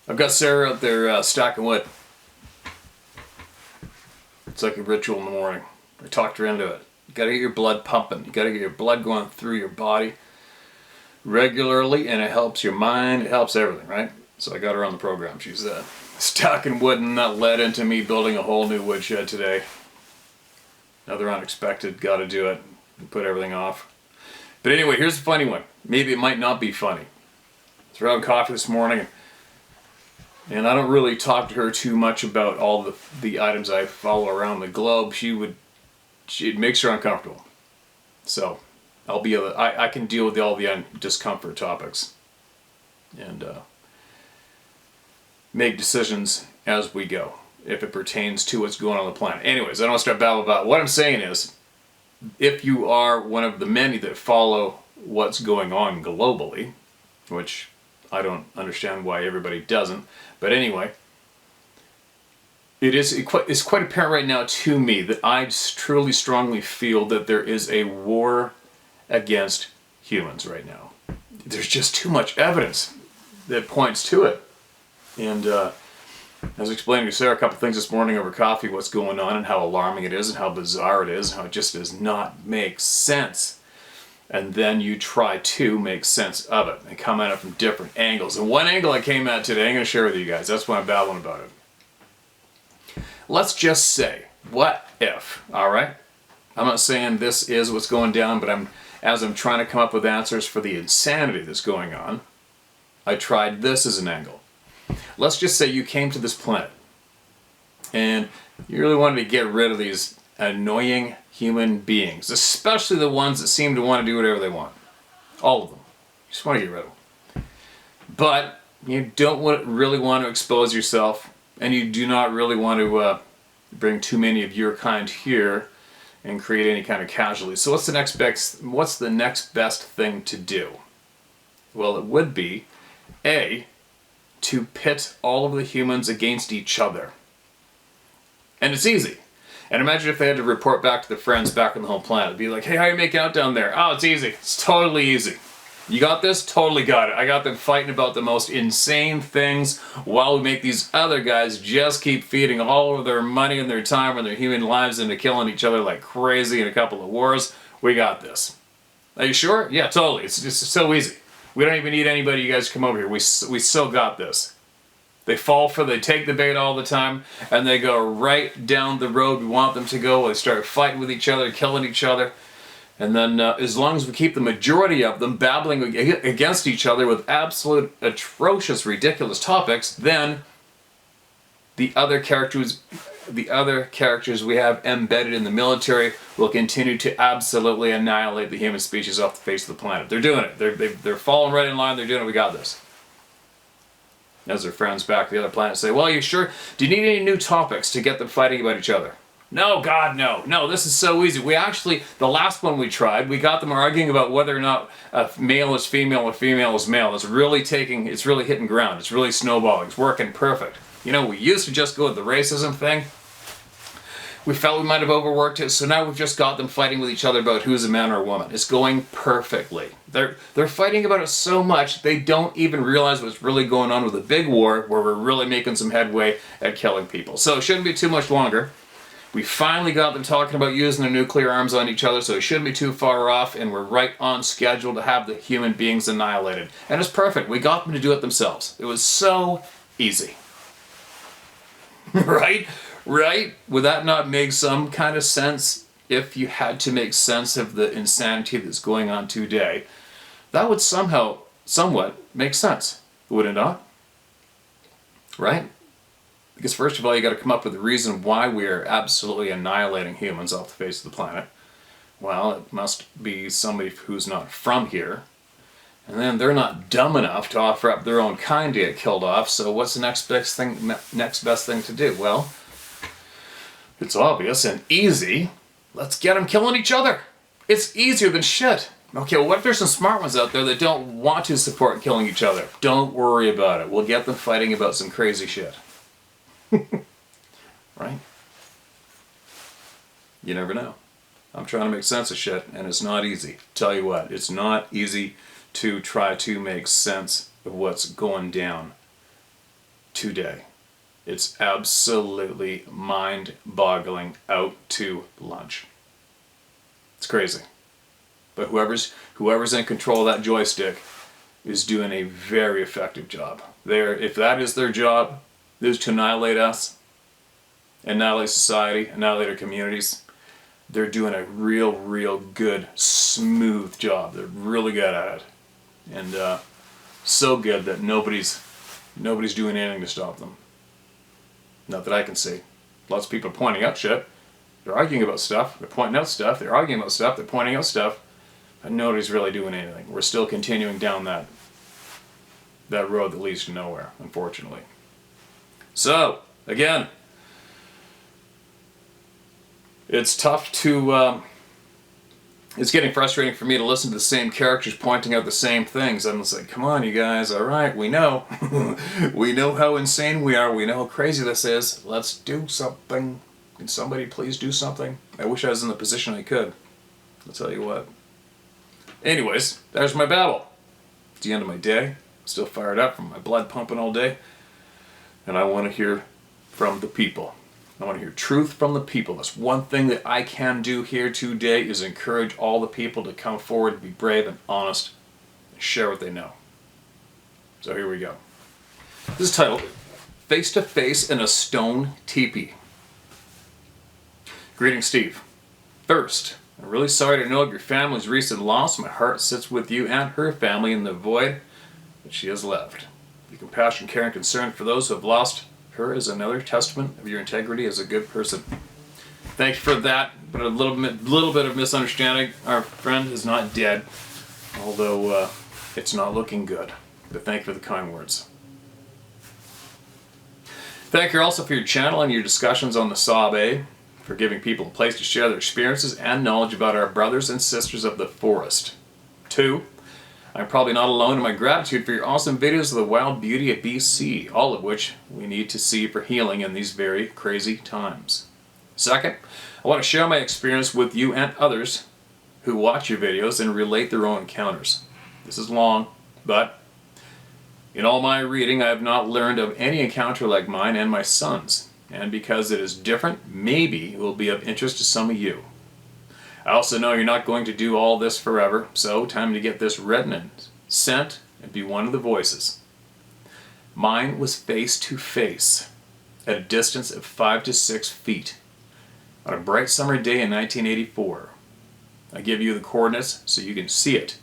I've got Sarah out there stacking wood. It's like a ritual in the morning. I talked her into it. You gotta get your blood pumping. You gotta get your blood going through your body regularly, and it helps your mind, it helps everything, right? So I got her on the program. She's stacking wood, and that led into me building a whole new woodshed today. Another unexpected, gotta do it, and put everything off. But anyway, here's the funny one. Maybe it might not be funny. I was having coffee this morning, and I don't really talk to her too much about all the items I follow around the globe. It makes her uncomfortable. So I can deal with all the discomfort topics and make decisions as we go if it pertains to what's going on the planet. Anyways, I don't want to start babbling about. What I'm saying is, if you are one of the many that follow what's going on globally, which I don't understand why everybody doesn't, but anyway, it's quite apparent right now to me that I truly strongly feel that there is a war against humans right now. There's just too much evidence that points to it. And I was explaining to Sarah a couple things this morning over coffee, what's going on and how alarming it is and how bizarre it is, and how it just does not make sense. And then you try to make sense of it and come at it from different angles. And one angle I came at today, I'm going to share with you guys. That's why I'm babbling about it. Let's just say, what if, all right? I'm not saying this is what's going down, but as I'm trying to come up with answers for the insanity that's going on, I tried this as an angle. Let's just say you came to this planet and you really wanted to get rid of these annoying human beings, especially the ones that seem to want to do whatever they want. All of them. You just want to get rid of them. But you don't really want to expose yourself, and you do not really want to bring too many of your kind here and create any kind of casualty. So what's the next best thing to do? Well, it would be to pit all of the humans against each other. And it's easy. And imagine if they had to report back to their friends back on the home planet. It'd be like, hey, how are you making out down there? Oh, it's easy. It's totally easy. You got this? Totally got it. I got them fighting about the most insane things while we make these other guys just keep feeding all of their money and their time and their human lives into killing each other like crazy in a couple of wars. We got this. Are you sure? Yeah, totally. It's just so easy. We don't even need anybody. You guys come over here. We still got this. They take the bait all the time, and they go right down the road we want them to go. They start fighting with each other, killing each other. And then as long as we keep the majority of them babbling against each other with absolute atrocious, ridiculous topics, then the other characters we have embedded in the military will continue to absolutely annihilate the human species off the face of the planet. They're doing it. They're falling right in line. They're doing it. We got this. As their friends back to the other planet say, well, you sure? Do you need any new topics to get them fighting about each other? No, God, no. No, this is so easy. The last one we tried, we got them arguing about whether or not a male is female or female is male. It's really hitting ground. It's really snowballing. It's working perfect. You know, we used to just go with the racism thing. We felt we might have overworked it, so now we've just got them fighting with each other about who's a man or a woman. It's going perfectly. They're fighting about it so much, they don't even realize what's really going on with the big war, where we're really making some headway at killing people. So it shouldn't be too much longer. We finally got them talking about using their nuclear arms on each other, so it shouldn't be too far off, and we're right on schedule to have the human beings annihilated. And it's perfect. We got them to do it themselves. It was so easy. Right? Right? Would that not make some kind of sense if you had to make sense of the insanity that's going on today? That would somewhat make sense, would it not? Right? Because first of all, you got to come up with a reason why we are absolutely annihilating humans off the face of the planet. Well, it must be somebody who's not from here. And then they're not dumb enough to offer up their own kind to get killed off, so what's the next best thing to do? Well, it's obvious and easy. Let's get them killing each other. It's easier than shit. Okay, well, what if there's some smart ones out there that don't want to support killing each other? Don't worry about it. We'll get them fighting about some crazy shit. Right? You never know. I'm trying to make sense of shit, and it's not easy. Tell you what, it's not easy to try to make sense of what's going down. today. It's absolutely mind-boggling out to lunch. It's crazy. But whoever's in control of that joystick is doing a very effective job. If that is their job, is to annihilate us, annihilate society, annihilate our communities, they're doing a real good, smooth job. They're really good at it. And so good that nobody's doing anything to stop them. Not that I can see. Lots of people are pointing out shit. They're arguing about stuff. They're pointing out stuff. They're arguing about stuff. They're pointing out stuff. But nobody's really doing anything. We're still continuing down that road that leads to nowhere, unfortunately. So, again, it's tough to... it's getting frustrating for me to listen to the same characters pointing out the same things. I'm just like, come on, you guys, all right, we know. We know how insane we are. We know how crazy this is. Let's do something. Can somebody please do something? I wish I was in the position I could. I'll tell you what. Anyways, there's my babble. It's the end of my day. Still fired up from my blood pumping all day. And I want to hear from the people. I want to hear truth from the people. That's one thing that I can do here today is encourage all the people to come forward and be brave and honest and share what they know. So here we go. This is titled, Face to Face in a Stone Teepee. Greetings, Steve. First, I'm really sorry to know of your family's recent loss. My heart sits with you and her family in the void that she has left. Your compassion, care, and concern for those who have lost her is another testament of your integrity as a good person. Thank you for that, but a little bit of misunderstanding. Our friend is not dead, although it's not looking good. But thank you for the kind words. Thank you also for your channel and your discussions on the Sabe, for giving people a place to share their experiences and knowledge about our brothers and sisters of the forest. 2. I'm probably not alone in my gratitude for your awesome videos of the wild beauty of BC, all of which we need to see for healing in these very crazy times. Second, I want to share my experience with you and others who watch your videos and relate their own encounters. This is long, but in all my reading I have not learned of any encounter like mine and my son's, and because it is different, maybe it will be of interest to some of you. I also know you're not going to do all this forever, so time to get this written and sent and be one of the voices. Mine was face to face, at a distance of 5 to 6 feet, on a bright summer day in 1984. I give you the coordinates so you can see it.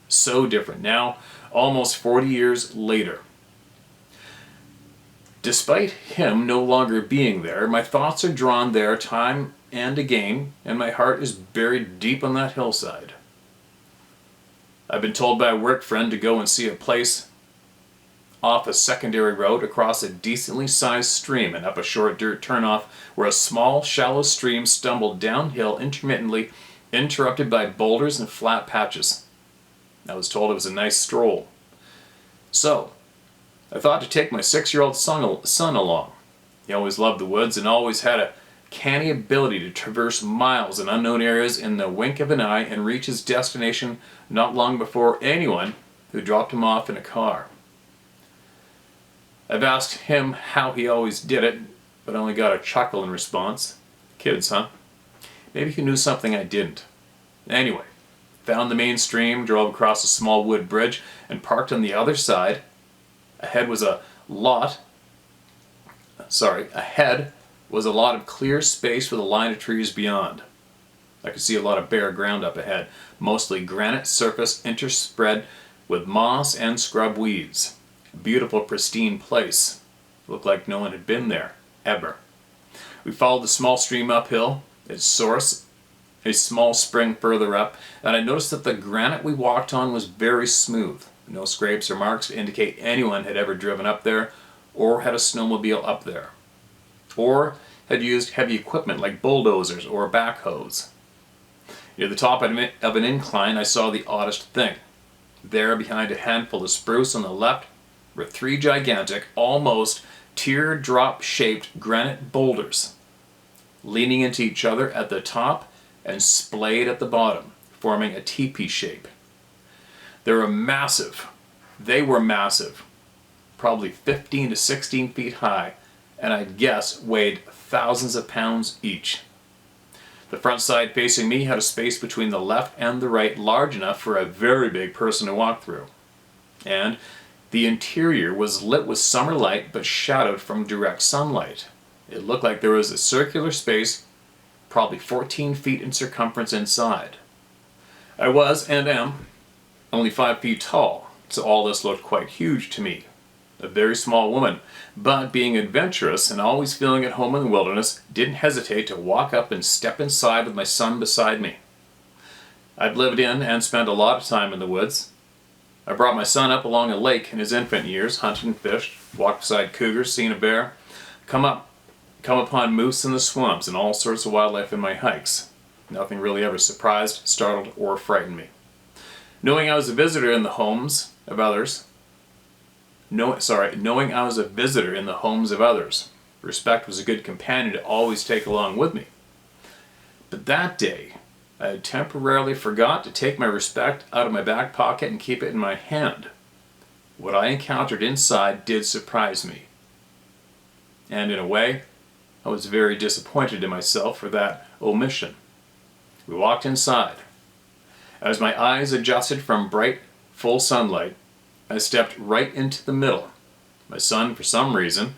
So different now, almost 40 years later. Despite him no longer being there, my thoughts are drawn there time and again, and my heart is buried deep on that hillside. I've been told by a work friend to go and see a place off a secondary road across a decently sized stream and up a short dirt turnoff where a small, shallow stream stumbled downhill intermittently, interrupted by boulders and flat patches. I was told it was a nice stroll. So, I thought to take my 6-year-old son along. He always loved the woods and always had a canny ability to traverse miles in unknown areas in the wink of an eye and reach his destination not long before anyone who dropped him off in a car. I've asked him how he always did it, but only got a chuckle in response. Kids, huh? Maybe he knew something I didn't. Anyway, found the main stream, drove across a small wood bridge, and parked on the other side. Ahead was a lot of clear space with a line of trees beyond. I could see a lot of bare ground up ahead, mostly granite surface interspread with moss and scrub weeds. A beautiful, pristine place. Looked like no one had been there, ever. We followed the small stream uphill, its source a small spring further up, and I noticed that the granite we walked on was very smooth. No scrapes or marks to indicate anyone had ever driven up there or had a snowmobile up there, or had used heavy equipment like bulldozers or backhoes. Near the top of an incline, I saw the oddest thing. There, behind a handful of spruce on the left, were 3 gigantic, almost teardrop-shaped granite boulders, leaning into each other at the top and splayed at the bottom, forming a teepee shape. They were massive. probably 15 to 16 feet high, and I'd guess weighed thousands of pounds each. The front side facing me had a space between the left and the right large enough for a very big person to walk through. And the interior was lit with summer light but shadowed from direct sunlight. It looked like there was a circular space, probably 14 feet in circumference inside. I was, and am, only 5 feet tall, so all this looked quite huge to me. A very small woman, but being adventurous and always feeling at home in the wilderness, didn't hesitate to walk up and step inside with my son beside me. I've lived in and spent a lot of time in the woods. I brought my son up along a lake in his infant years, hunted and fished, walked beside cougars, seen a bear, come upon moose in the swamps, and all sorts of wildlife in my hikes. Nothing really ever surprised, startled, or frightened me. Knowing I was a visitor in the homes of others, respect was a good companion to always take along with me. But that day, I had temporarily forgot to take my respect out of my back pocket and keep it in my hand. What I encountered inside did surprise me. And in a way, I was very disappointed in myself for that omission. We walked inside. As my eyes adjusted from bright, full sunlight, I stepped right into the middle. My son, for some reason,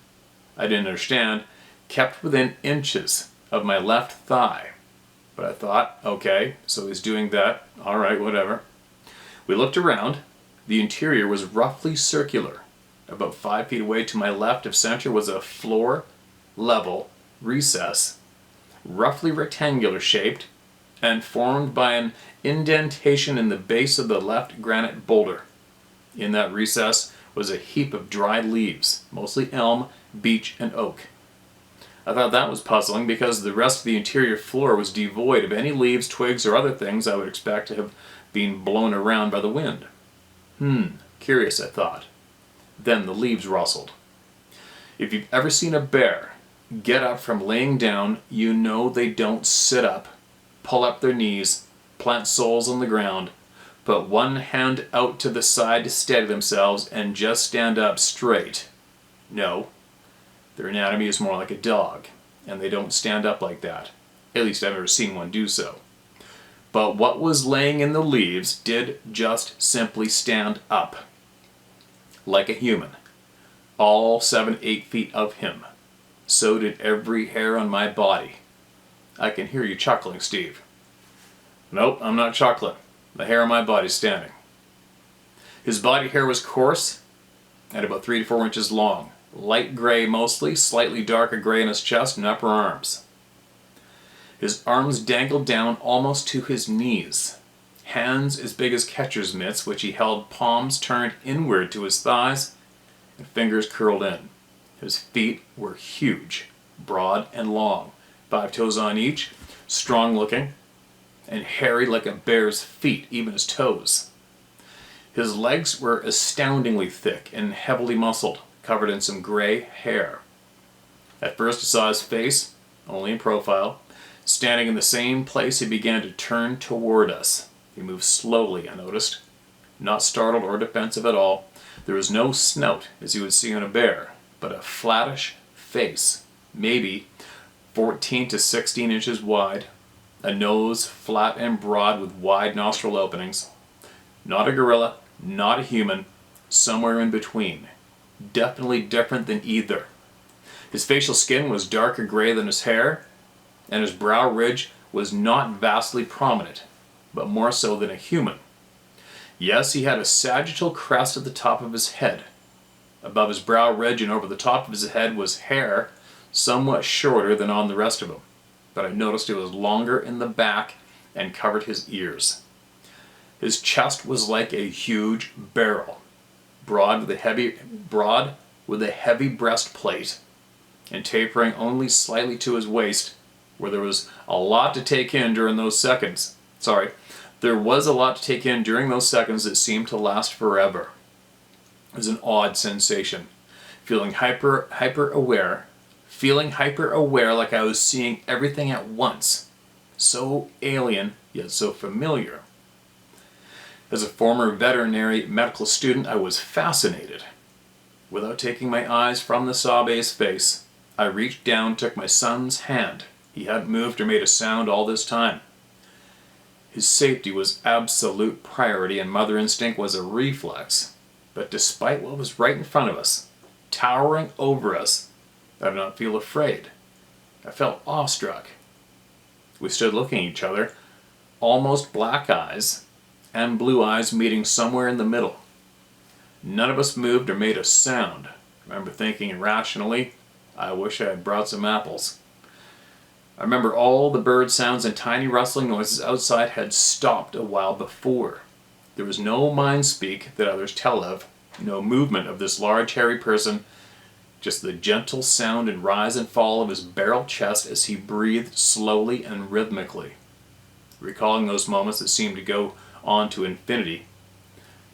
I didn't understand, kept within inches of my left thigh. But I thought, okay, so he's doing that, alright, whatever. We looked around. The interior was roughly circular. About 5 feet away to my left of center was a floor-level recess, roughly rectangular shaped, and formed by an indentation in the base of the left granite boulder. In that recess was a heap of dried leaves, mostly elm, beech, and oak. I thought that was puzzling because the rest of the interior floor was devoid of any leaves, twigs, or other things I would expect to have been blown around by the wind. Curious, I thought. Then the leaves rustled. If you've ever seen a bear get up from laying down, you know they don't sit up, pull up their knees, plant soles on the ground, put one hand out to the side to steady themselves, and just stand up straight. No. Their anatomy is more like a dog, and they don't stand up like that. At least I've never seen one do so. But what was laying in the leaves did just simply stand up. Like a human. All 7-8 feet of him. So did every hair on my body. I can hear you chuckling, Steve. Nope, I'm not chuckling. The hair on my body's standing. His body hair was coarse and about 3 to 4 inches long. Light gray mostly, slightly darker gray in his chest and upper arms. His arms dangled down almost to his knees. Hands as big as catcher's mitts, which he held palms turned inward to his thighs and fingers curled in. His feet were huge, broad and long, 5 toes on each, strong looking, and hairy like a bear's feet, even his toes. His legs were astoundingly thick and heavily muscled, covered in some gray hair. At first I saw his face, only in profile. Standing in the same place, he began to turn toward us. He moved slowly, I noticed. Not startled or defensive at all. There was no snout, as you would see on a bear, but a flattish face, maybe 14 to 16 inches wide, a nose flat and broad with wide nostril openings. Not a gorilla, not a human, somewhere in between. Definitely different than either. His facial skin was darker gray than his hair, and his brow ridge was not vastly prominent, but more so than a human. Yes, he had a sagittal crest at the top of his head. Above his brow ridge and over the top of his head was hair, somewhat shorter than on the rest of him, but I noticed it was longer in the back and covered his ears. His chest was like a huge barrel, broad with a heavy breastplate, and tapering only slightly to his waist, where there was a lot to take in during those seconds. There was a lot to take in during those seconds that seemed to last forever. It was an odd sensation, feeling hyper aware like I was seeing everything at once. So alien, yet so familiar. As a former veterinary medical student, I was fascinated. Without taking my eyes from the Sabe's face, I reached down and took my son's hand. He hadn't moved or made a sound all this time. His safety was absolute priority and mother instinct was a reflex. But despite what was right in front of us, towering over us, I did not feel afraid. I felt awestruck. We stood looking at each other, almost black eyes and blue eyes meeting somewhere in the middle. None of us moved or made a sound. I remember thinking irrationally, I wish I had brought some apples. I remember all the bird sounds and tiny rustling noises outside had stopped a while before. There was no mind speak that others tell of, no movement of this large hairy person, just the gentle sound and rise and fall of his barrel chest as he breathed slowly and rhythmically. Recalling those moments that seemed to go on to infinity,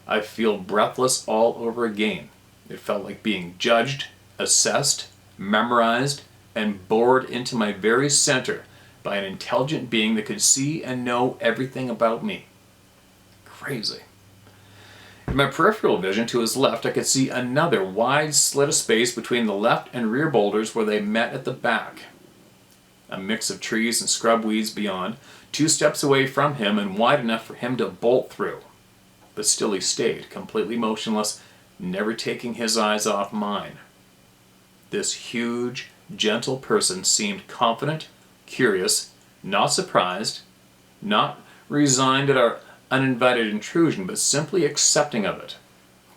I feel breathless all over again. It felt like being judged, assessed, memorized, and bored into my very center by an intelligent being that could see and know everything about me. Crazy. In my peripheral vision to his left, I could see another wide slit of space between the left and rear boulders where they met at the back. A mix of trees and scrub weeds beyond, 2 steps away from him and wide enough for him to bolt through. But still he stayed, completely motionless, never taking his eyes off mine. This huge, gentle person seemed confident, curious, not surprised, not resigned at our uninvited intrusion, but simply accepting of it.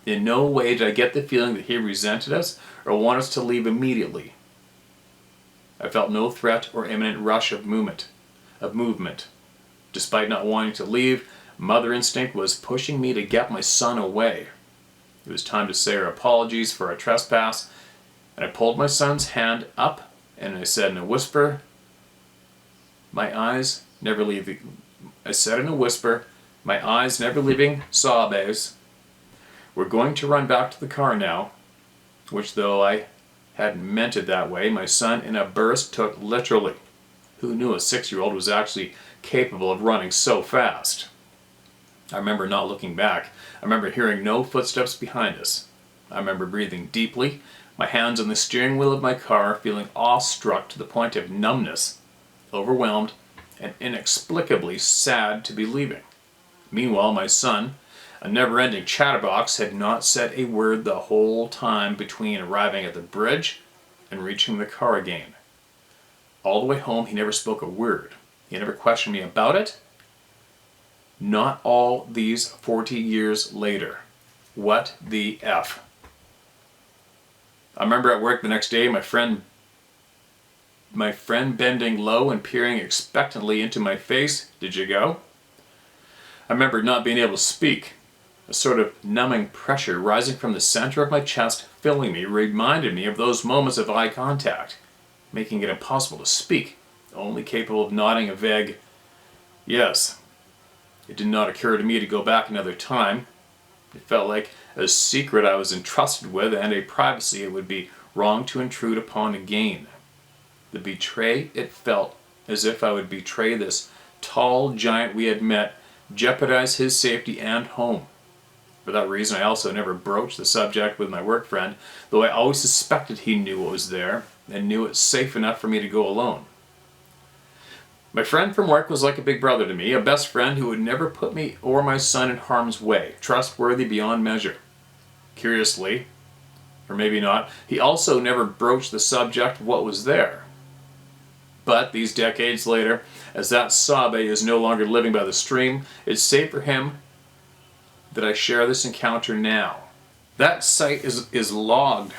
In no way did I get the feeling that he resented us or wanted us to leave immediately. I felt no threat or imminent rush of movement. Despite not wanting to leave, mother instinct was pushing me to get my son away. It was time to say our apologies for our trespass, and I pulled my son's hand up and I said in a whisper, my eyes never leaving Sabe's. We're going to run back to the car now, which though I hadn't meant it that way, my son in a burst took literally. Who knew a 6-year-old was actually capable of running so fast? I remember not looking back. I remember hearing no footsteps behind us. I remember breathing deeply, my hands on the steering wheel of my car, feeling awestruck to the point of numbness, overwhelmed, and inexplicably sad to be leaving. Meanwhile, my son, a never-ending chatterbox, had not said a word the whole time between arriving at the bridge and reaching the car again. All the way home, he never spoke a word. He never questioned me about it. Not all these 40 years later. What the F? I remember at work the next day, my friend bending low and peering expectantly into my face. Did you go? I remember not being able to speak. A sort of numbing pressure rising from the center of my chest, filling me, reminded me of those moments of eye contact, making it impossible to speak, only capable of nodding a vague yes. It did not occur to me to go back another time. It felt like a secret I was entrusted with and a privacy it would be wrong to intrude upon again. The betray, it felt as if I would betray this tall giant we had met, jeopardize his safety and home. For that reason, I also never broached the subject with my work friend, though I always suspected he knew what was there and knew it safe enough for me to go alone. My friend from work was like a big brother to me, a best friend who would never put me or my son in harm's way, trustworthy beyond measure. Curiously, or maybe not, he also never broached the subject of what was there. But these decades later, as that Sabe is no longer living by the stream, it's safe for him that I share this encounter now. That site is logged.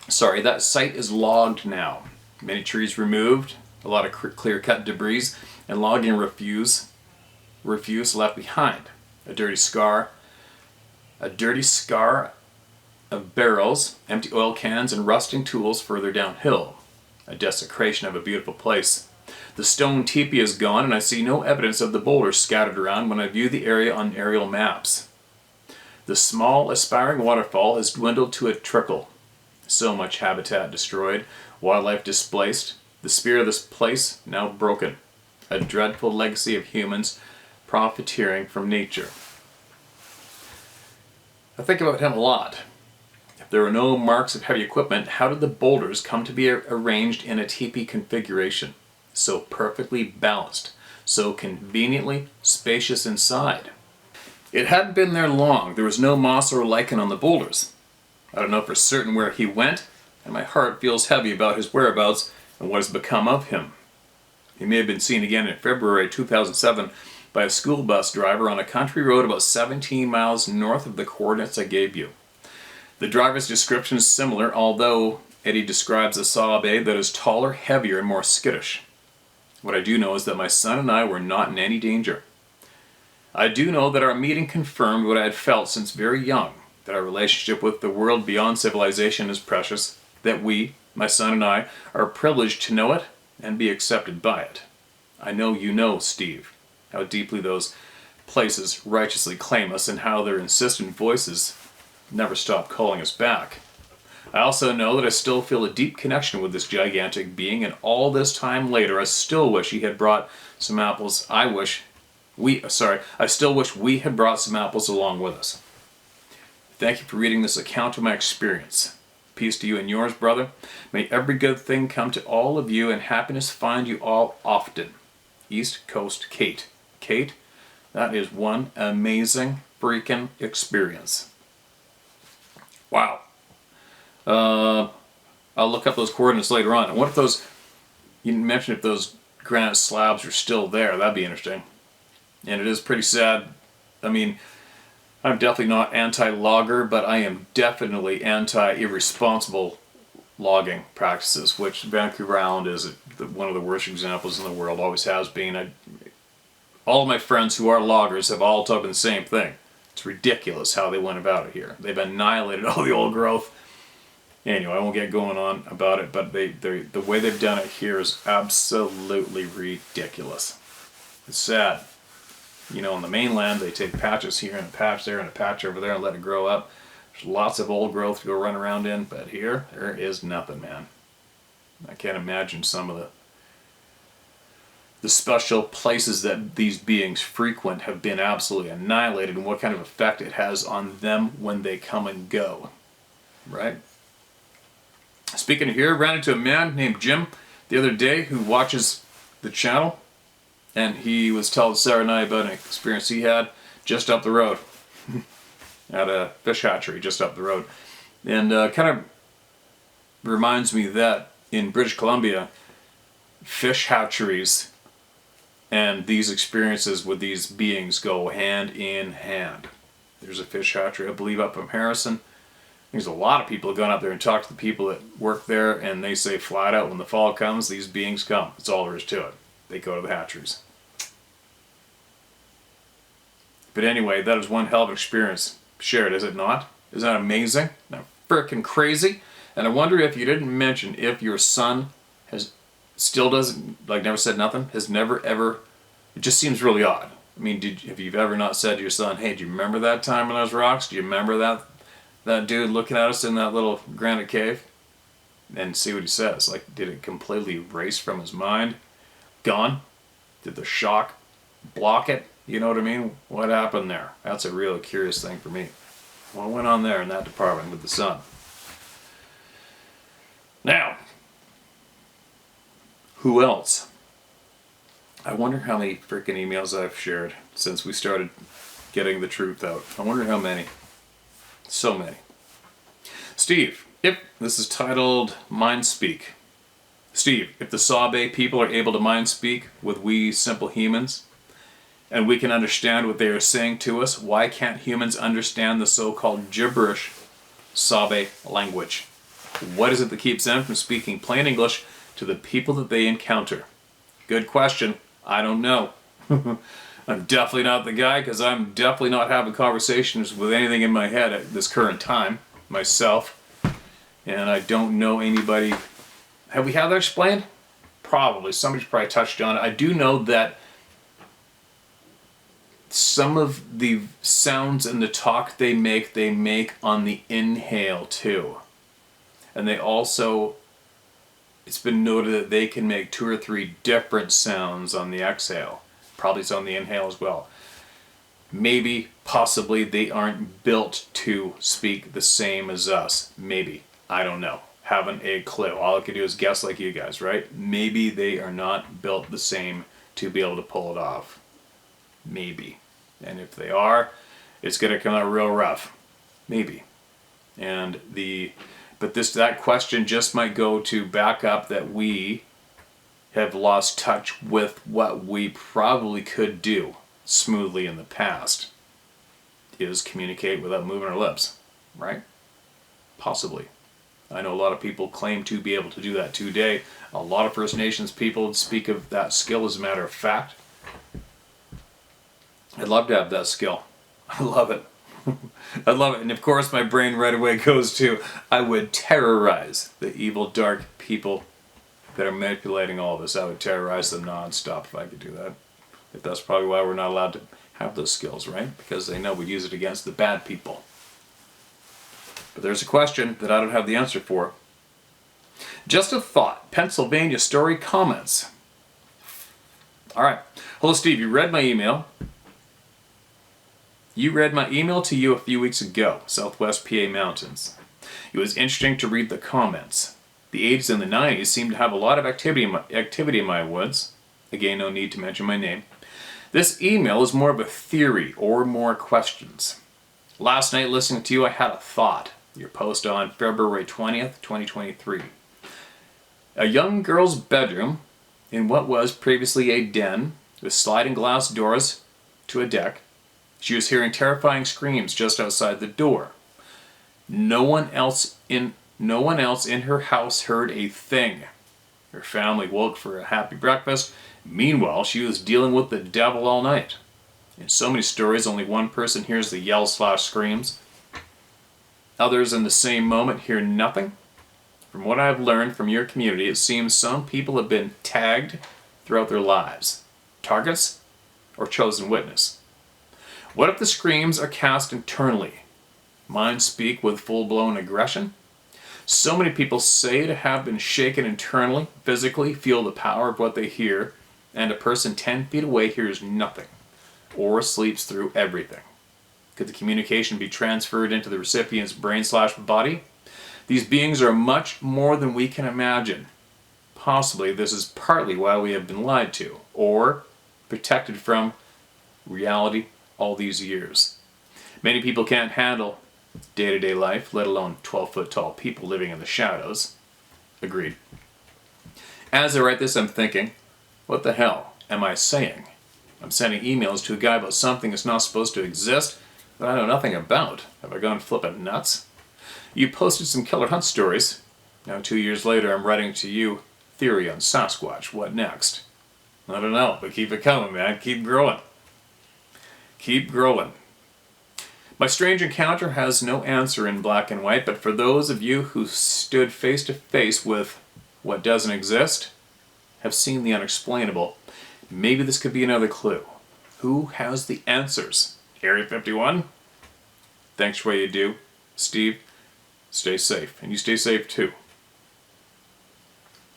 That site is logged now. Many trees removed, a lot of clear-cut debris, and logging refuse left behind. A dirty scar of barrels, empty oil cans, and rusting tools further downhill. A desecration of a beautiful place. The stone teepee is gone, and I see no evidence of the boulders scattered around when I view the area on aerial maps. The small, aspiring waterfall has dwindled to a trickle. So much habitat destroyed, wildlife displaced, the spirit of this place now broken. A dreadful legacy of humans profiteering from nature. I think about him a lot. If there are no marks of heavy equipment, how did the boulders come to be arranged in a teepee configuration? So perfectly balanced, so conveniently spacious inside. It hadn't been there long. There was no moss or lichen on the boulders. I don't know for certain where he went, and my heart feels heavy about his whereabouts and what has become of him. He may have been seen again in February 2007 by a school bus driver on a country road about 17 miles north of the coordinates I gave you. The driver's description is similar, although Eddie describes a Saabe that is taller, heavier, and more skittish. What I do know is that my son and I were not in any danger. I do know that our meeting confirmed what I had felt since very young, that our relationship with the world beyond civilization is precious, that we, my son and I, are privileged to know it and be accepted by it. I know you know, Steve, how deeply those places righteously claim us and how their insistent voices never stop calling us back. I also know that I still feel a deep connection with this gigantic being, and all this time later I still wish he had brought some apples. I still wish we had brought some apples along with us. Thank you for reading this account of my experience. Peace to you and yours, brother. May every good thing come to all of you and happiness find you all often. East Coast Kate. Kate, that is one amazing freaking experience. Wow. I'll look up those coordinates later on. And what if those, you mentioned if those granite slabs are still there, that'd be interesting. And it is pretty sad. I mean, I'm definitely not anti-logger, but I am definitely anti-irresponsible logging practices, which Vancouver Island is one of the worst examples in the world, always has been. All of my friends who are loggers have all told me the same thing. It's ridiculous how they went about it here. They've annihilated all the old growth. Anyway, I won't get going on about it, but the way they've done it here is absolutely ridiculous. It's sad. You know, on the mainland, they take patches here and a patch there and a patch over there and let it grow up. There's lots of old growth to go run around in, but here, there is nothing, man. I can't imagine some of the special places that these beings frequent have been absolutely annihilated and what kind of effect it has on them when they come and go. Right? Speaking of here, I ran into a man named Jim the other day who watches the channel. And he was telling Sarah and I about an experience he had just up the road at a fish hatchery just up the road. And kind of reminds me that in British Columbia, fish hatcheries and these experiences with these beings go hand in hand. There's a fish hatchery, I believe, up in Harrison. There's a lot of people who have gone up there and talked to the people that work there, and they say flat out when the fall comes, these beings come. That's all there is to it. They go to the hatcheries. But anyway, that is one hell of an experience shared, is it not? Isn't that amazing? Not frickin' crazy? And I wonder if you didn't mention if your son still doesn't, like, never said nothing, has never ever, it just seems really odd. I mean, have you ever not said to your son, hey, do you remember that time on those rocks? Do you remember that dude looking at us in that little granite cave? And see what he says. Like, did it completely erase from his mind? Gone? Did the shock block it? You know what I mean? What happened there? That's a real curious thing for me. What went on there in that department with the son? Now, who else? I wonder how many freaking emails I've shared since we started getting the truth out. I wonder how many. So many. Steve, this is titled Mind Speak. Steve, if the Saabe people are able to mind speak with we simple humans, and we can understand what they are saying to us, why can't humans understand the so-called gibberish Saabe language? What is it that keeps them from speaking plain English to the people that they encounter? Good question. I don't know. I'm definitely not the guy, because I'm definitely not having conversations with anything in my head at this current time, myself. And I don't know anybody. Have we had that explained? Probably. Somebody's probably touched on it. I do know that some of the sounds and the talk they make on the inhale too. And they also, it's been noted that they can make 2 or 3 different sounds on the exhale. Probably it's on the inhale as well. Maybe, possibly, they aren't built to speak the same as us. Maybe. I don't know. Haven't a clue. All I can do is guess like you guys, right? Maybe they are not built the same to be able to pull it off. Maybe. And if they are, it's going to come out real rough. Maybe. And that question just might go to back up that we have lost touch with what we probably could do smoothly in the past, is communicate without moving our lips, right? Possibly. I know a lot of people claim to be able to do that today. A lot of First Nations people speak of that skill as a matter of fact. I'd love to have that skill. I love it. I love it. And of course my brain right away goes to, I would terrorize the evil, dark people that are manipulating all of us. I would terrorize them non-stop if I could do that. If that's probably why we're not allowed to have those skills, right? Because they know we use it against the bad people. But there's a question that I don't have the answer for. Just a thought. Pennsylvania story comments. All right. Hello, Steve. You read my email. You read my email to you a few weeks ago, Southwest PA Mountains. It was interesting to read the comments. The 80s and the 90s seemed to have a lot of activity in my woods. Again, no need to mention my name. This email is more of a theory or more questions. Last night listening to you, I had a thought. Your post on February 20th, 2023. A young girl's bedroom in what was previously a den with sliding glass doors to a deck. She was hearing terrifying screams just outside the door. No one else in her house heard a thing. Her family woke for a happy breakfast. Meanwhile, she was dealing with the devil all night. In so many stories, only one person hears the yells/screams. Others in the same moment hear nothing. From what I've learned from your community, it seems some people have been tagged throughout their lives. Targets or chosen witness. What if the screams are cast internally? Minds speak with full-blown aggression? So many people say to have been shaken internally, physically, feel the power of what they hear, and a person 10 feet away hears nothing, or sleeps through everything. Could the communication be transferred into the recipient's brain/body? These beings are much more than we can imagine. Possibly this is partly why we have been lied to, or protected from reality all these years. Many people can't handle day-to-day life, let alone 12-foot-tall people living in the shadows. Agreed. As I write this, I'm thinking, what the hell am I saying? I'm sending emails to a guy about something that's not supposed to exist that I know nothing about. Have I gone flippin' nuts? You posted some killer hunt stories. Now 2 years later, I'm writing to you theory on Sasquatch. What next? I don't know, but keep it coming, man. Keep growing. Keep growing. My strange encounter has no answer in black and white, but for those of you who stood face to face with what doesn't exist, have seen the unexplainable, maybe this could be another clue. Who has the answers? Area 51? Thanks for what you do, Steve. Stay safe. And you stay safe too.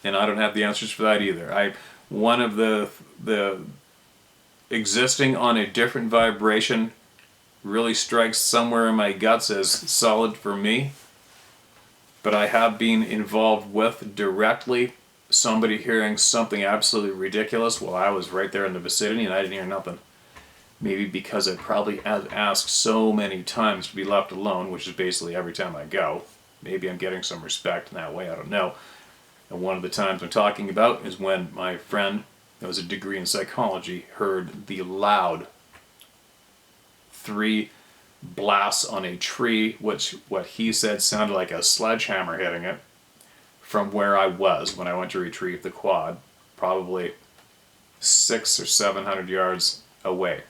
And I don't have the answers for that either. One of the existing on a different vibration really strikes somewhere in my guts as solid for me. But I have been involved with directly somebody hearing something absolutely ridiculous while I was right there in the vicinity and I didn't hear nothing. Maybe because I probably asked so many times to be left alone, which is basically every time I go. Maybe I'm getting some respect in that way, I don't know. And one of the times I'm talking about is when my friend, that was a degree in psychology, heard the loud 3 blasts on a tree, which what he said sounded like a sledgehammer hitting it, from where I was when I went to retrieve the quad, probably 600 or 700 yards away,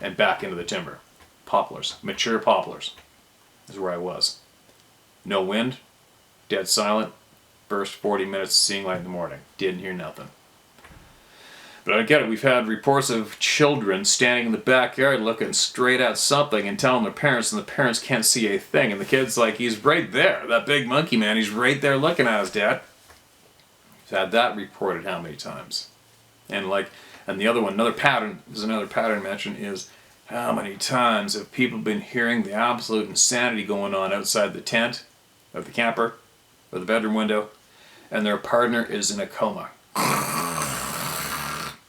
and back into the timber. Poplars, mature poplars, is where I was. No wind, dead silent, first 40 minutes of seeing light in the morning. Didn't hear nothing. But I get it, we've had reports of children standing in the backyard looking straight at something and telling their parents, and the parents can't see a thing, and the kid's like, he's right there, that big monkey man, he's right there looking at us, Dad. We've had that reported how many times? And the other one, another pattern I mentioned is How many times have people been hearing the absolute insanity going on outside the tent, or the camper, or the bedroom window, and their partner is in a coma?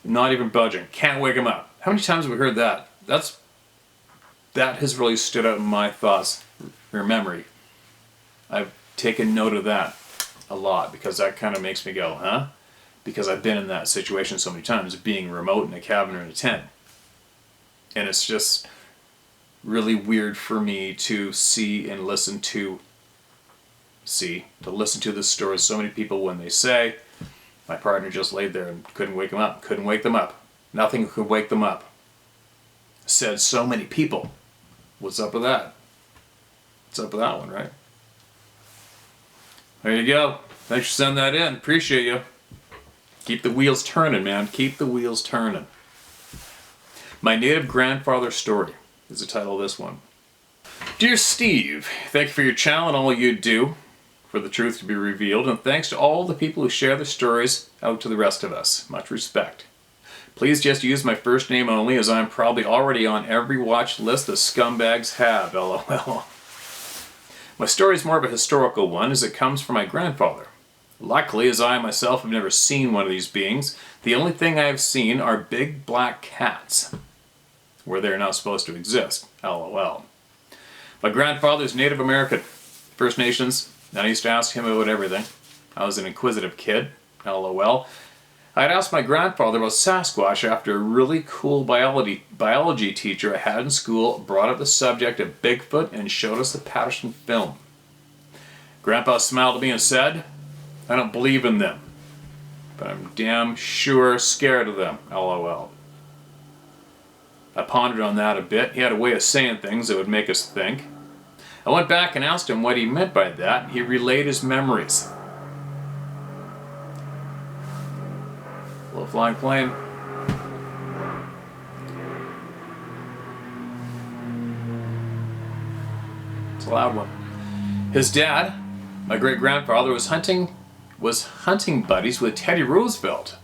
Not even budging. Can't wake them up. How many times have we heard that? That has really stood out in my thoughts or memory. I've taken note of that a lot because that kind of makes me go, huh? Because I've been in that situation so many times, being remote in a cabin or in a tent. And it's just really weird for me to see and listen to the stories. So many people, when they say, my partner just laid there and couldn't wake them up. Nothing could wake them up. Said so many people. What's up with that? What's up with that one, right? There you go. Thanks for sending that in. Appreciate you. Keep the wheels turning, man. Keep the wheels turning. My Native Grandfather Story is the title of this one. Dear Steve, thank you for your channel and all you do for the truth to be revealed, and thanks to all the people who share their stories out to the rest of us. Much respect. Please just use my first name only, as I'm probably already on every watch list the scumbags have, lol. My story is more of a historical one, as it comes from my grandfather. Luckily, as I myself have never seen one of these beings, the only thing I have seen are big black cats, where they are not supposed to exist, lol. My grandfather is Native American, First Nations, and I used to ask him about everything. I was an inquisitive kid, lol. I'd asked my grandfather about Sasquatch after a really cool biology teacher I had in school brought up the subject of Bigfoot and showed us the Patterson film. Grandpa smiled at me and said, I don't believe in them, but I'm damn sure scared of them, lol. I pondered on that a bit. He had a way of saying things that would make us think. I went back and asked him what he meant by that. He relayed his memories. Little flying plane. It's a loud one. His dad, my great-grandfather, was hunting buddies with Teddy Roosevelt.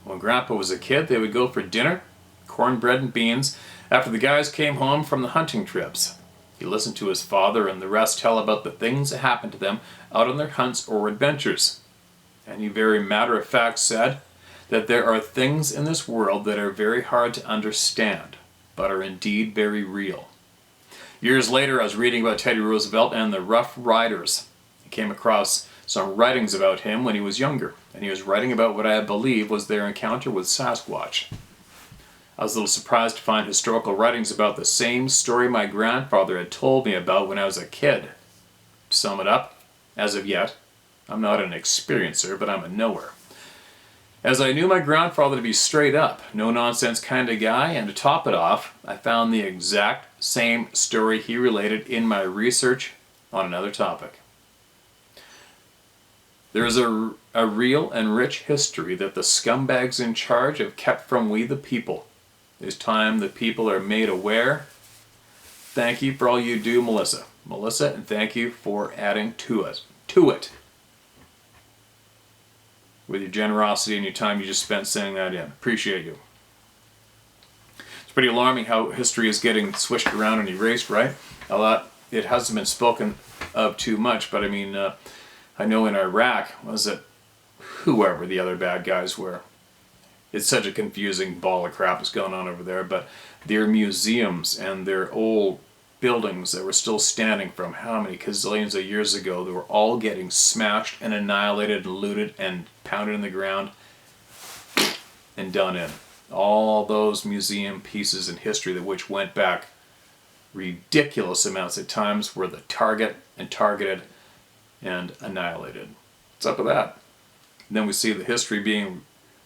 When Grandpa was a kid, they would go for dinner, cornbread and beans, after the guys came home from the hunting trips. He listened to his father and the rest tell about the things that happened to them out on their hunts or adventures. And he very matter-of-fact said that there are things in this world that are very hard to understand, but are indeed very real. Years later, I was reading about Teddy Roosevelt and the Rough Riders. I came across some writings about him when he was younger, and he was writing about what I believe was their encounter with Sasquatch. I was a little surprised to find historical writings about the same story my grandfather had told me about when I was a kid. To sum it up, as of yet, I'm not an experiencer, but I'm a knower. As I knew my grandfather to be straight up, no-nonsense kind of guy, and to top it off, I found the exact same story he related in my research on another topic. There is a real and rich history that the scumbags in charge have kept from we the people. It is time the people are made aware. Thank you for all you do, Melissa. Melissa, and thank you for adding to it. With your generosity and your time you just spent sending that in. Appreciate you. It's pretty alarming how history is getting switched around and erased, right? A lot. It hasn't been spoken of too much, but I mean, I know in Iraq, was it whoever the other bad guys were? It's such a confusing ball of crap that's going on over there, but their museums and their old buildings that were still standing from how many gazillions of years ago, they were all getting smashed and annihilated and looted and pounded in the ground and done in. All those museum pieces in history that which went back ridiculous amounts of times were the target and targeted and annihilated. What's up with that? And then we see the history being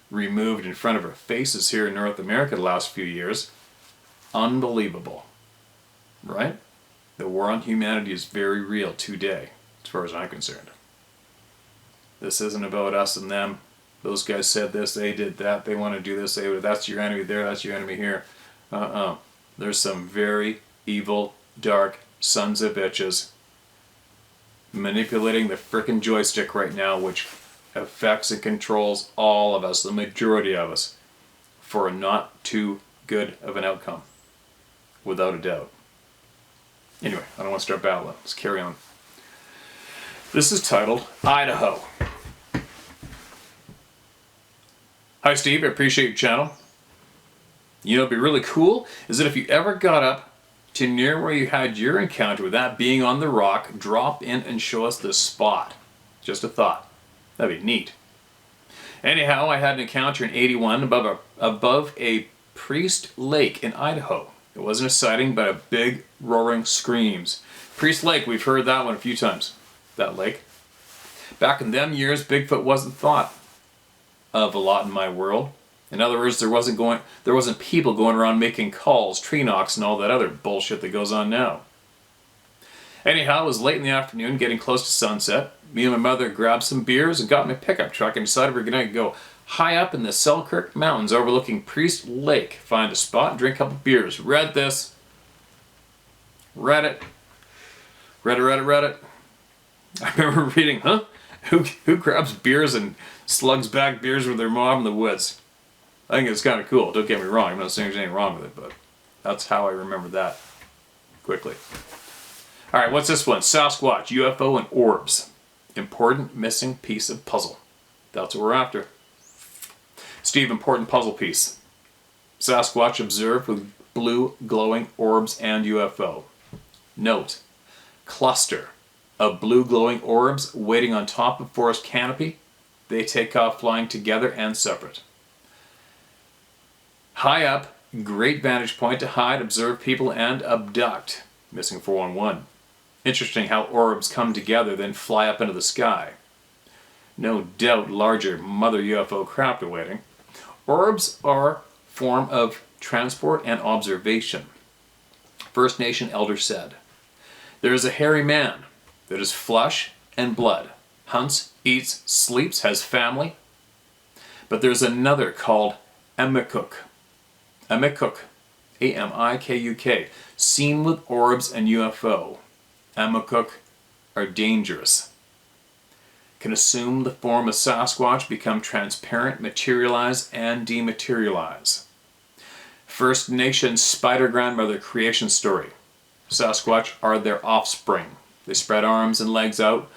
removed in front of our faces here in North America the last few years. Unbelievable. Right? The war on humanity is very real today, as far as I'm concerned. This isn't about us and them. Those guys said this, they did that, they want to do this, that's your enemy there, that's your enemy here. There's some very evil, dark sons of bitches manipulating the frickin' joystick right now, which affects and controls all of us, the majority of us, for not too good of an outcome. without a doubt. Anyway, I don't want to start babbling. Let's carry on. This is titled Idaho. Hi Steve, I appreciate your channel. You know, it'd be really cool is that if you ever got up to near where you had your encounter with that being on the rock, drop in and show us the spot. Just a thought. That'd be neat. Anyhow, I had an encounter in '81 above a Priest Lake in Idaho. It wasn't a sighting, but a big roaring screams. Priest Lake, we've heard that one a few times. That lake. Back in them years, Bigfoot wasn't thought of a lot in my world. In other words, there wasn't people going around making calls, tree knocks, and all that other bullshit that goes on now. Anyhow, it was late in the afternoon, getting close to sunset. Me and my mother grabbed some beers and got in a pickup truck and decided we were going to go high up in the Selkirk Mountains overlooking Priest Lake, find a spot, drink a couple beers. Read this. Read it. I remember reading, Who grabs beers and slugs back beers with their mom in the woods? I think it's kind of cool. Don't get me wrong. I'm not saying there's anything wrong with it, but that's how I remember that quickly. All right, what's this one? Sasquatch, UFO, and orbs. Important missing piece of puzzle. That's what we're after. Steve, important puzzle piece. Sasquatch observed with blue glowing orbs and UFO. Note, cluster of blue glowing orbs waiting on top of forest canopy. They take off flying together and separate. High up, great vantage point to hide, observe people, and abduct. Missing 411. Interesting how orbs come together then fly up into the sky. No doubt larger mother UFO craft awaiting. Orbs are form of transport and observation. First Nation elder said, there is a hairy man that is flesh and blood, hunts, eats, sleeps, has family. But there's another called Amikuk. Amikuk, A-M-I-K-U-K, seen with orbs and UFO. Amikuk are dangerous. Can assume the form of Sasquatch, become transparent, materialize, and dematerialize. First Nation spider grandmother creation story. Sasquatch are their offspring. They spread arms and legs out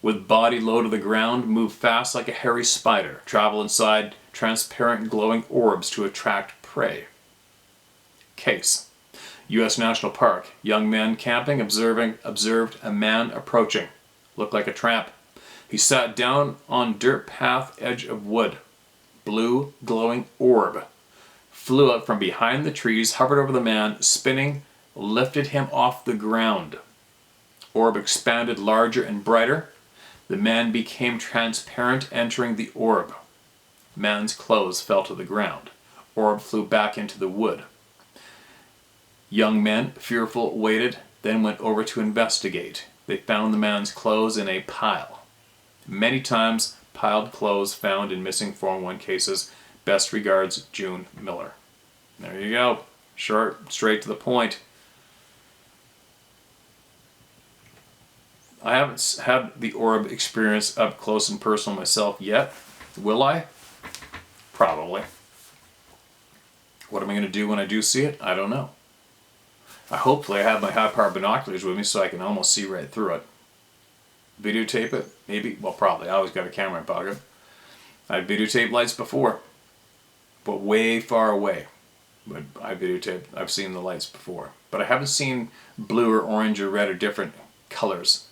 with body low to the ground, move fast like a hairy spider, travel inside transparent glowing orbs to attract prey. Case. U.S. National Park. Young man camping, observed a man approaching. Looked like a tramp. He sat down on dirt path edge of wood. Blue glowing orb. Flew out from behind the trees, hovered over the man, spinning, lifted him off the ground. Orb expanded larger and brighter. The man became transparent entering the orb. Man's clothes fell to the ground. Orb flew back into the wood. Young men, fearful, waited, then went over to investigate. They found the man's clothes in a pile. Many times, piled clothes found in missing 411 cases. Best regards, June Miller. There you go. Short, straight to the point. I haven't had the orb experience up close and personal myself yet. Will I? Probably. What am I going to do when I do see it? I don't know. Hopefully I have my high-power binoculars with me so I can almost see right through it. Videotape it? Maybe? Well, probably. I always got a camera in pocket. I had videotape lights before, but way far away. But I've seen the lights before. But I haven't seen blue or orange or red or different colors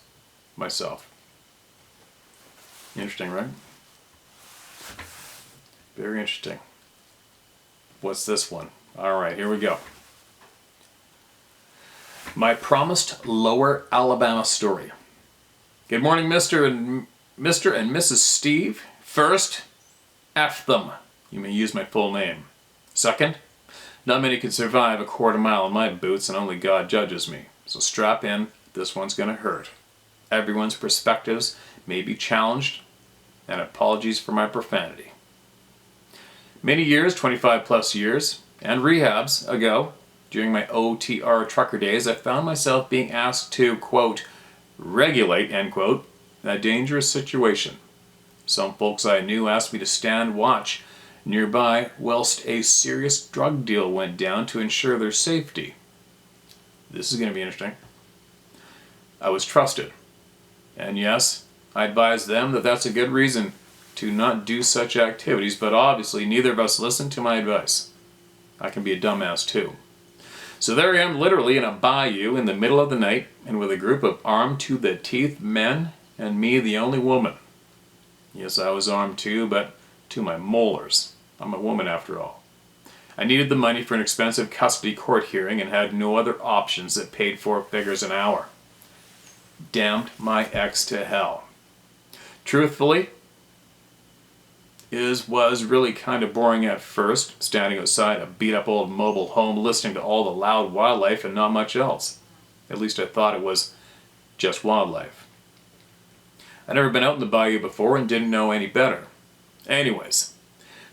myself. Interesting, right? Very interesting. What's this one? Alright, here we go. My promised Lower Alabama story. Good morning, Mr. and Mrs. Steve. First, F them. You may use my full name. Second, not many can survive a quarter mile in my boots and only God judges me. So strap in, this one's gonna hurt. Everyone's perspectives may be challenged, and apologies for my profanity. Many years, 25 plus years, and rehabs ago, during my OTR trucker days, I found myself being asked to, quote, regulate, end quote, a dangerous situation. Some folks I knew asked me to stand watch nearby whilst a serious drug deal went down to ensure their safety. this is going to be interesting. I was trusted. And yes, I advised them that that's a good reason to not do such activities, but obviously neither of us listened to my advice. I can be a dumbass too. So there I am, literally in a bayou in the middle of the night, and with a group of armed to the teeth men, and me the only woman. Yes, I was armed too, but to my molars. I'm a woman after all. I needed the money for an expensive custody court hearing and had no other options that paid 4 figures an hour. Damned my ex to hell. Truthfully, was really kind of boring at first, standing outside a beat-up old mobile home listening to all the loud wildlife and not much else. At least I thought it was just wildlife. I'd never been out in the bayou before and didn't know any better. Anyways,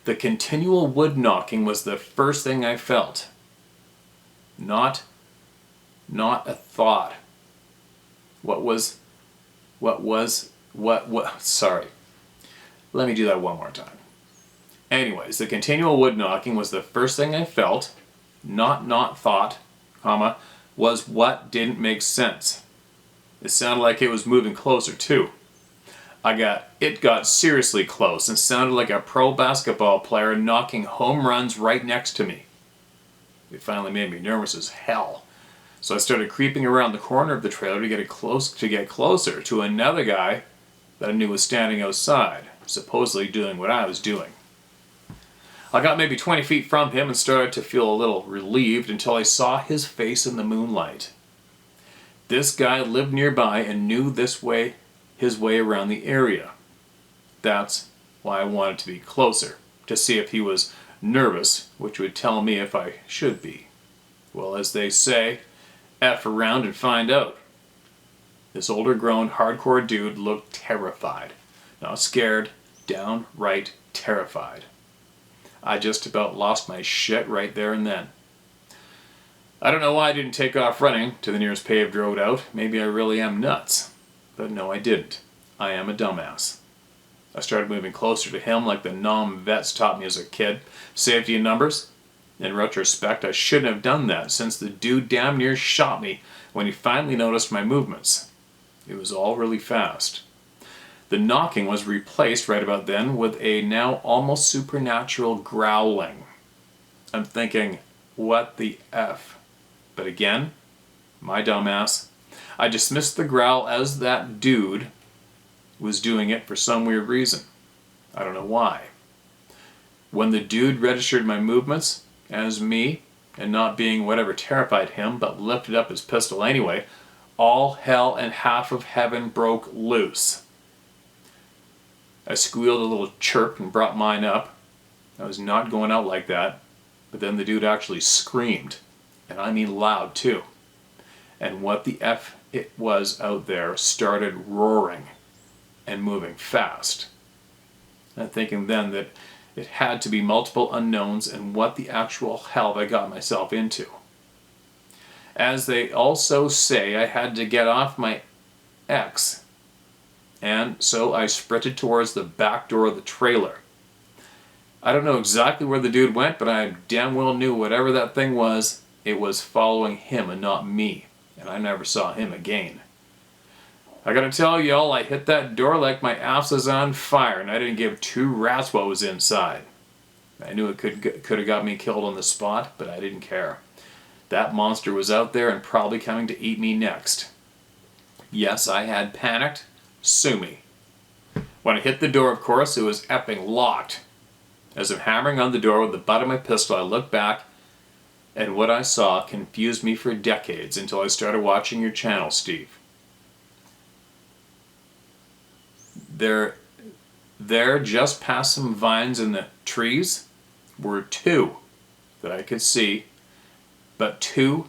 the continual wood knocking was the first thing I felt. Not a thought. Sorry. Let me do that one more time. Anyways, the continual wood knocking was the first thing I felt, not thought, was what didn't make sense. It sounded like it was moving closer too. It got seriously close and sounded like a pro basketball player knocking home runs right next to me. It finally made me nervous as hell. So I started creeping around the corner of the trailer to get closer to another guy that I knew was standing outside, supposedly doing what I was doing. I got maybe 20 feet from him and started to feel a little relieved until I saw his face in the moonlight. This guy lived nearby and knew his way around the area. That's why I wanted to be closer, to see if he was nervous, which would tell me if I should be. Well, as they say, F around and find out. This older grown hardcore dude looked terrified. Not scared, downright terrified. I just about lost my shit right there and then. I don't know why I didn't take off running to the nearest paved road out. Maybe I really am nuts. But no, I didn't. I am a dumbass. I started moving closer to him like the Nom vets taught me as a kid. Safety in numbers. In retrospect, I shouldn't have done that since the dude damn near shot me when he finally noticed my movements. It was all really fast. The knocking was replaced right about then with a now almost supernatural growling. I'm thinking, what the F? But again, my dumbass, I dismissed the growl as that dude was doing it for some weird reason. I don't know why. When the dude registered my movements as me, and not being whatever terrified him, but lifted up his pistol anyway, all hell and half of heaven broke loose. I squealed a little chirp and brought mine up. I was not going out like that, but then the dude actually screamed, and I mean loud too. And what the F it was out there started roaring and moving fast. I'm thinking then that it had to be multiple unknowns and what the actual hell I got myself into. As they also say, I had to get off my X. And so I sprinted towards the back door of the trailer. I don't know exactly where the dude went, but I damn well knew whatever that thing was, it was following him and not me. And I never saw him again. I gotta tell y'all, I hit that door like my ass was on fire, and I didn't give two rats what was inside. I knew it could have got me killed on the spot, but I didn't care. That monster was out there and probably coming to eat me next. Yes, I had panicked. Sue me. When I hit the door, of course, it was effing locked. As I'm hammering on the door with the butt of my pistol, I looked back, and what I saw confused me for decades until I started watching your channel, Steve. There, just past some vines in the trees, were two that I could see, but two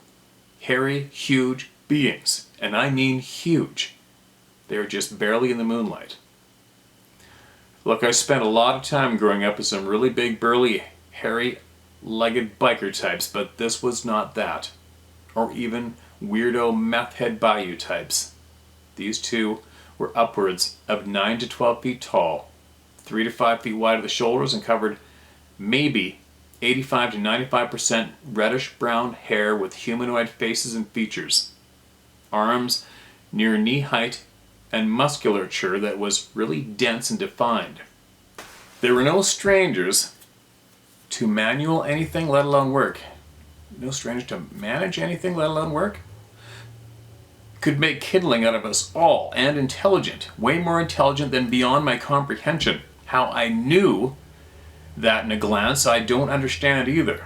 hairy, huge beings, and I mean huge. They were just barely in the moonlight. Look, I spent a lot of time growing up with some really big, burly, hairy-legged biker types, but this was not that. Or even weirdo meth-head Bayou types. These two were upwards of 9 to 12 feet tall, 3 to 5 feet wide at the shoulders, and covered maybe 85 to 95% reddish brown hair with humanoid faces and features. Arms near knee height and musculature that was really dense and defined. They were no strangers to manual anything, let alone work. No strangers to manage anything, let alone work. Could make kindling out of us all, and intelligent. Way more intelligent than beyond my comprehension. How I knew that in a glance, I don't understand either.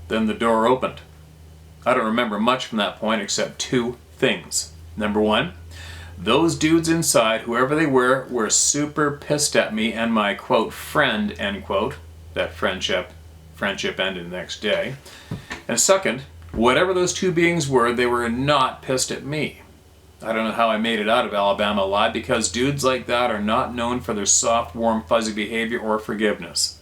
Then the door opened. I don't remember much from that point except two things. Number one, those dudes inside, whoever they were super pissed at me and my, quote, friend, end quote. That friendship ended the next day. And second, whatever those two beings were, they were not pissed at me. I don't know how I made it out of Alabama alive, because dudes like that are not known for their soft, warm, fuzzy behavior or forgiveness.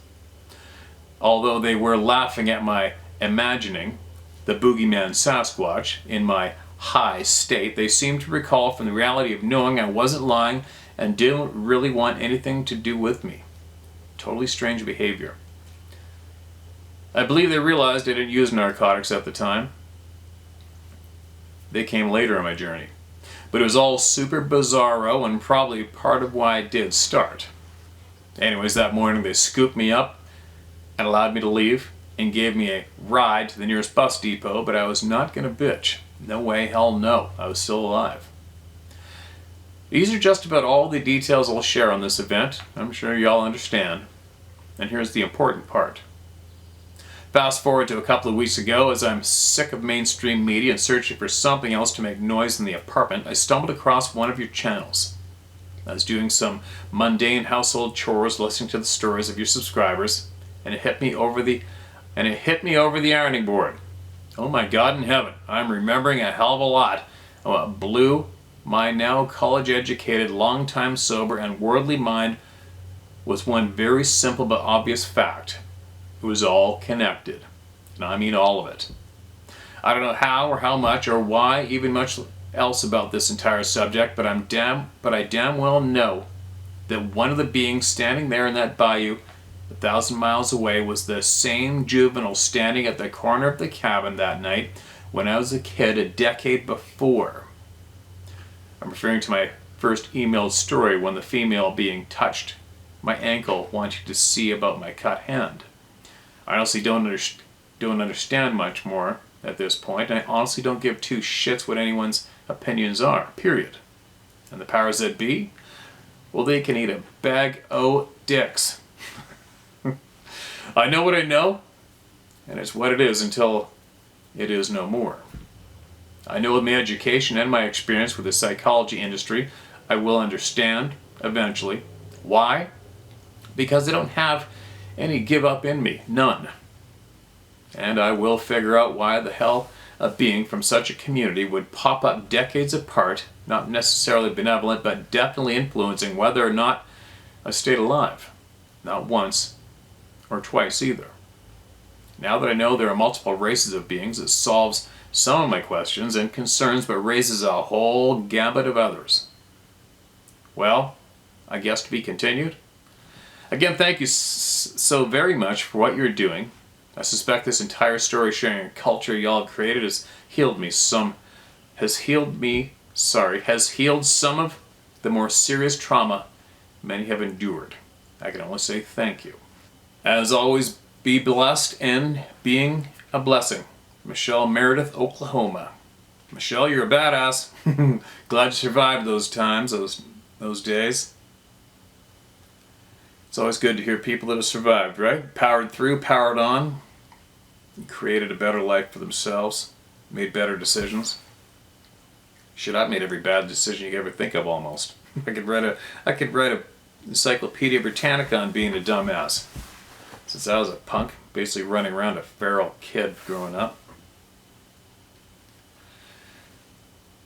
Although they were laughing at my imagining the boogeyman Sasquatch in my high state, they seemed to recall from the reality of knowing I wasn't lying and didn't really want anything to do with me. Totally strange behavior. I believe they realized I didn't use narcotics at the time. They came later on my journey. But it was all super bizarro and probably part of why I did start. Anyways, that morning they scooped me up and allowed me to leave and gave me a ride to the nearest bus depot, but I was not going to bitch. No way, hell no. I was still alive. These are just about all the details I'll share on this event. I'm sure y'all understand. And here's the important part. Fast forward to a couple of weeks ago, as I'm sick of mainstream media and searching for something else to make noise in the apartment, I stumbled across one of your channels. I was doing some mundane household chores, listening to the stories of your subscribers, and it hit me over the ironing board. Oh my God in heaven, I'm remembering a hell of a lot of what blew my now college-educated, long-time sober, and worldly mind was one very simple but obvious fact. It was all connected. And I mean all of it. I don't know how or how much or why, even much else about this entire subject, but I damn well know that one of the beings standing there in that bayou 1,000 miles away was the same juvenile standing at the corner of the cabin that night when I was a kid a decade before. I'm referring to my first emailed story when the female being touched my ankle wanting to see about my cut hand. I honestly don't understand much more at this point, and I honestly don't give two shits what anyone's opinions are, period. And the powers that be, well, they can eat a bag o' dicks. I know what I know, and it's what it is until it is no more. I know with my education and my experience with the psychology industry, I will understand, eventually. Why? Because I don't have any give up in me. None. And I will figure out why the hell a being from such a community would pop up decades apart, not necessarily benevolent, but definitely influencing whether or not I stayed alive. Not once or twice either. Now that I know there are multiple races of beings, it solves some of my questions and concerns, but raises a whole gambit of others. Well, I guess to be continued. Again, thank you so very much for what you're doing. I suspect this entire story sharing culture y'all have created has healed some of the more serious trauma many have endured. I can only say thank you. As always, be blessed and being a blessing. Michelle Meredith, Oklahoma. Michelle, you're a badass. Glad you survived those times, those days. It's always good to hear people that have survived, right? Powered through, powered on, created a better life for themselves, made better decisions. Shit, I've made every bad decision you could ever think of almost. I could write a Encyclopedia Britannica on being a dumbass. Since I was a punk, basically running around a feral kid growing up.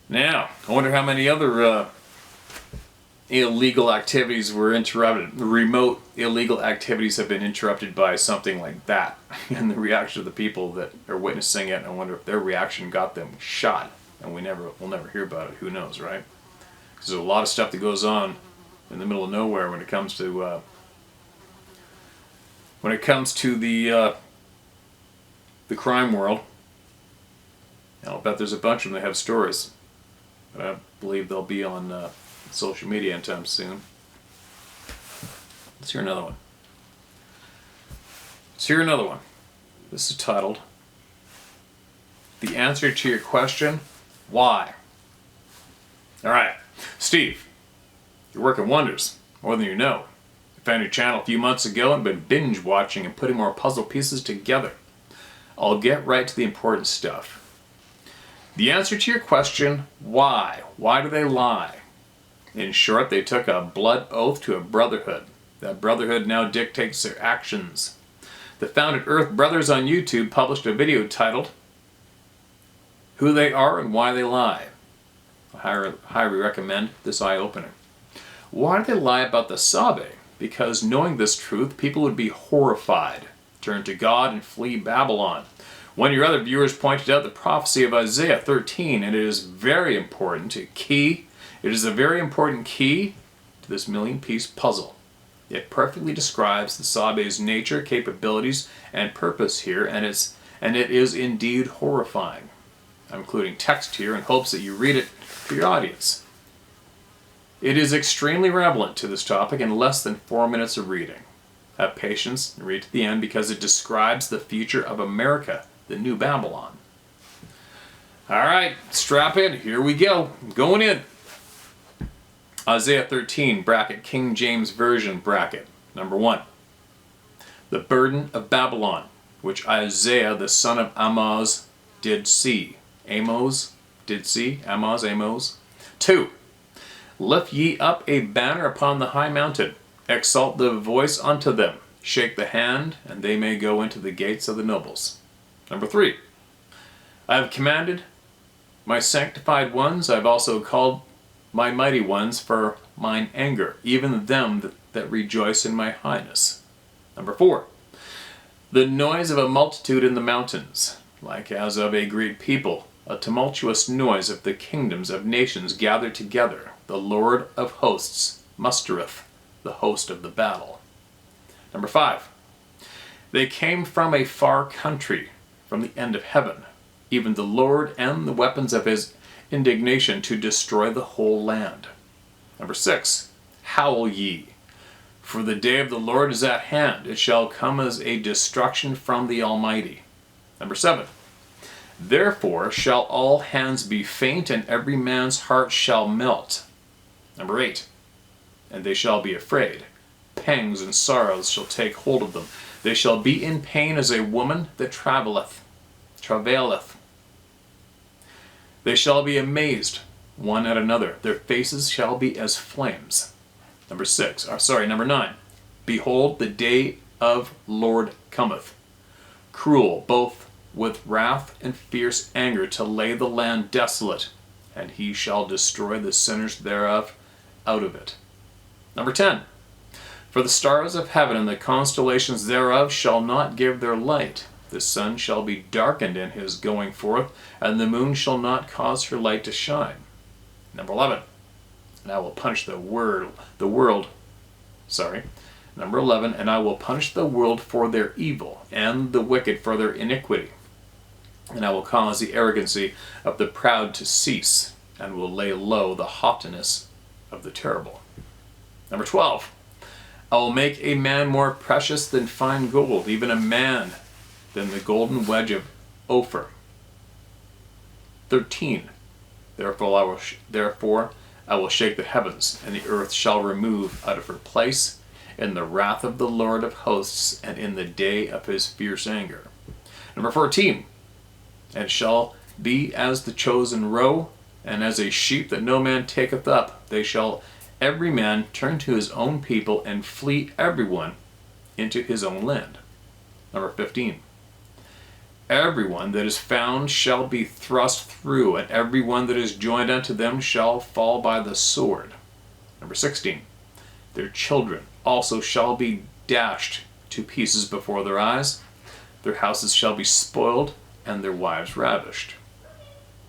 Now, I wonder how many other illegal activities were interrupted. Remote illegal activities have been interrupted by something like that. And the reaction of the people that are witnessing it, I wonder if their reaction got them shot. And we'll never hear about it. Who knows, right? Because there's a lot of stuff that goes on in the middle of nowhere when it comes to When it comes to the crime world, I'll bet there's a bunch of them that have stories. But I believe they'll be on social media anytime soon. Let's hear another one. This is titled, The Answer to Your Question, Why? Alright, Steve, you're working wonders, more than you know. I found your channel a few months ago and been binge watching and putting more puzzle pieces together. I'll get right to the important stuff. The answer to your question, why? Why do they lie? In short, they took a blood oath to a brotherhood. That brotherhood now dictates their actions. The Founded Earth Brothers on YouTube published a video titled, Who They Are and Why They Lie. I highly recommend this eye-opener. Why do they lie about the Sabe? Because knowing this truth, people would be horrified, turn to God and flee Babylon. One of your other viewers pointed out the prophecy of Isaiah 13, and it is a very important key to this million-piece puzzle. It perfectly describes the Sabe's nature, capabilities, and purpose here, and it is indeed horrifying. I'm including text here in hopes that you read it to your audience. It is extremely relevant to this topic in less than 4 minutes of reading. Have patience and read to the end because it describes the future of America, the new Babylon. Alright, strap in, here we go. Going in. Isaiah 13, bracket, King James Version, bracket. Number 1. The burden of Babylon, which Isaiah the son of Amoz did see. Amos. 2. Lift ye up a banner upon the high mountain. Exalt the voice unto them. Shake the hand, and they may go into the gates of the nobles. Number 3. I have commanded my sanctified ones. I have also called my mighty ones for mine anger, even them that rejoice in my highness. Number 4. The noise of a multitude in the mountains, like as of a great people, a tumultuous noise of the kingdoms of nations gathered together. The Lord of hosts mustereth the host of the battle. Number 5. They came from a far country, from the end of heaven, even the Lord and the weapons of his indignation to destroy the whole land. Number 6. Howl ye, for the day of the Lord is at hand. It shall come as a destruction from the Almighty. Number 7. Therefore shall all hands be faint, and every man's heart shall melt. Number 8. And they shall be afraid. Pangs and sorrows shall take hold of them. They shall be in pain as a woman that travaileth. They shall be amazed one at another. Their faces shall be as flames. Number 9. Behold, the day of Lord cometh, cruel, both with wrath and fierce anger, to lay the land desolate, and he shall destroy the sinners thereof out of it. Number 10. For the stars of heaven and the constellations thereof shall not give their light. The sun shall be darkened in his going forth, and the moon shall not cause her light to shine. Number 11. And I will punish Number 11. And I will punish the world for their evil, and the wicked for their iniquity. And I will cause the arrogancy of the proud to cease, and will lay low the haughtiness of the terrible. Number 12. I will make a man more precious than fine gold, even a man than the golden wedge of Ophir. 13. Therefore I will shake the heavens, and the earth shall remove out of her place in the wrath of the Lord of hosts, and in the day of his fierce anger. Number 14. And it shall be as the chosen roe, and as a sheep that no man taketh up. They shall every man turn to his own people, and flee everyone into his own land. Number 15. Everyone that is found shall be thrust through, and everyone that is joined unto them shall fall by the sword. Number 16. Their children also shall be dashed to pieces before their eyes. Their houses shall be spoiled, and their wives ravished.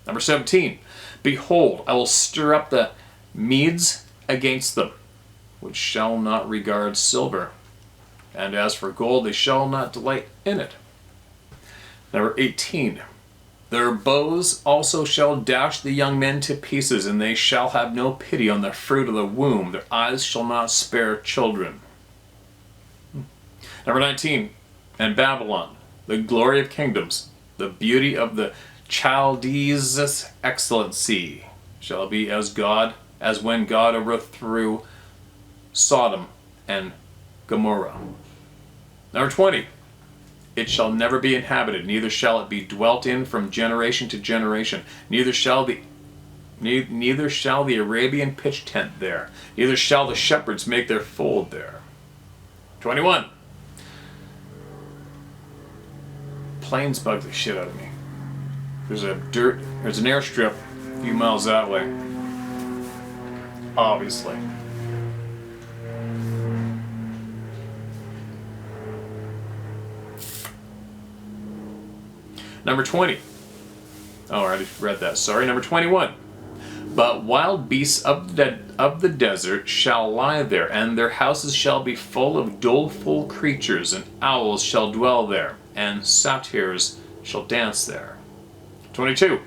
Number 17. Behold, I will stir up the Medes against them, which shall not regard silver, and as for gold, they shall not delight in it. Number 18. Their bows also shall dash the young men to pieces, and they shall have no pity on the fruit of the womb. Their eyes shall not spare children. Number 19. And Babylon, the glory of kingdoms, the beauty of the Chaldees' excellency, shall be as when God overthrew Sodom and Gomorrah. Number 20. It shall never be inhabited, neither shall it be dwelt in from generation to generation. Neither shall the Arabian pitch tent there, neither shall the shepherds make their fold there. 21. Planes bug the shit out of me. There's an airstrip a few miles that way. Obviously. Number 20. Oh, I already read that. Sorry. Number 21. But wild beasts of the desert shall lie there, and their houses shall be full of doleful creatures, and owls shall dwell there, and satyrs shall dance there. 22.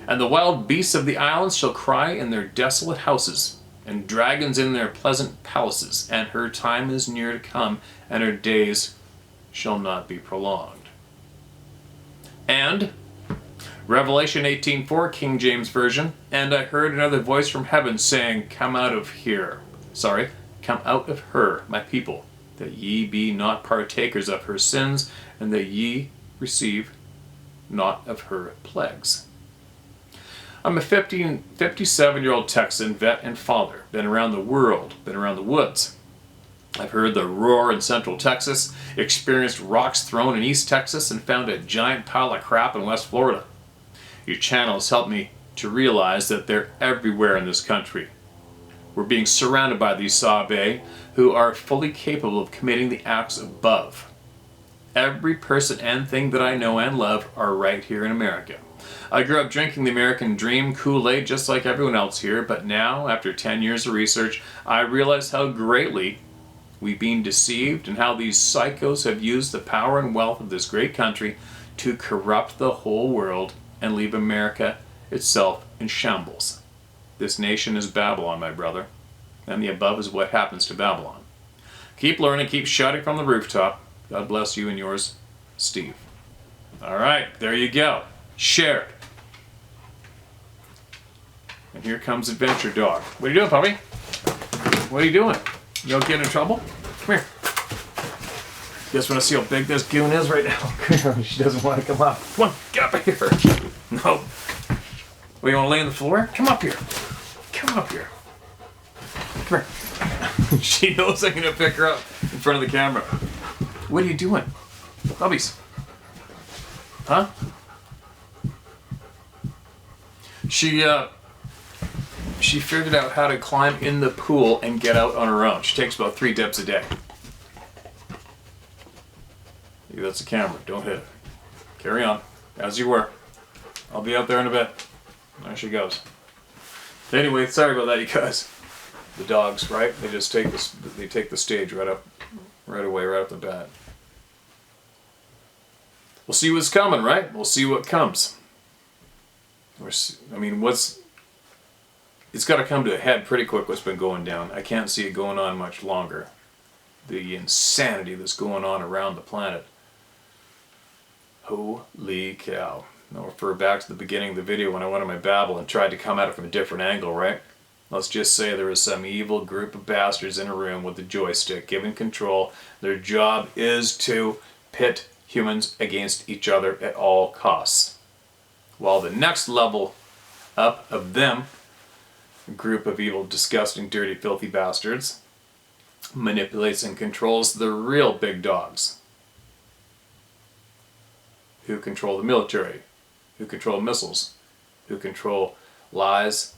And the wild beasts of the islands shall cry in their desolate houses, and dragons in their pleasant palaces, and her time is near to come, and her days shall not be prolonged. And Revelation 18:4, King James Version, and I heard another voice from heaven saying, come out of her, my people, that ye be not partakers of her sins, and that ye receive not of her plagues. I'm a 57-year-old Texan, vet and father, been around the world, been around the woods. I've heard the roar in Central Texas, experienced rocks thrown in East Texas, and found a giant pile of crap in West Florida. Your channel has helped me to realize that they're everywhere in this country. We're being surrounded by these Sabe who are fully capable of committing the acts above. Every person and thing that I know and love are right here in America. I grew up drinking the American Dream Kool-Aid just like everyone else here, but now, after 10 years of research, I realize how greatly we've been deceived and how these psychos have used the power and wealth of this great country to corrupt the whole world and leave America itself in shambles. This nation is Babylon, my brother, and the above is what happens to Babylon. Keep learning, keep shouting from the rooftop. God bless you and yours, Steve. All right, there you go. Shared. And here comes Adventure Dog. What are you doing, puppy? What are you doing? You don't get in trouble? Come here. You guys want to see how big this goon is right now? She doesn't want to come up. Come on, get up here. No. Well, you want to lay on the floor? Come up here. Come up here. Come here. She knows I'm going to pick her up in front of the camera. What are you doing? Puppies. Huh? She figured out how to climb in the pool and get out on her own. She takes about 3 dips a day. That's the camera. Don't hit it. Carry on. As you were. I'll be out there in a bit. There she goes. Anyway, sorry about that, you guys. The dogs, right? They just take this. They take the stage right away, right off the bat. We'll see what's coming, right? We'll see what comes. I mean, it's got to come to a head pretty quick what's been going down. I can't see it going on much longer. The insanity that's going on around the planet. Holy cow. I'll refer back to the beginning of the video when I went on my babble and tried to come at it from a different angle, right? Let's just say there was some evil group of bastards in a room with a joystick given control. Their job is to pit humans against each other at all costs. While the next level up of them, a group of evil, disgusting, dirty, filthy bastards, manipulates and controls the real big dogs, who control the military, who control missiles, who control lies,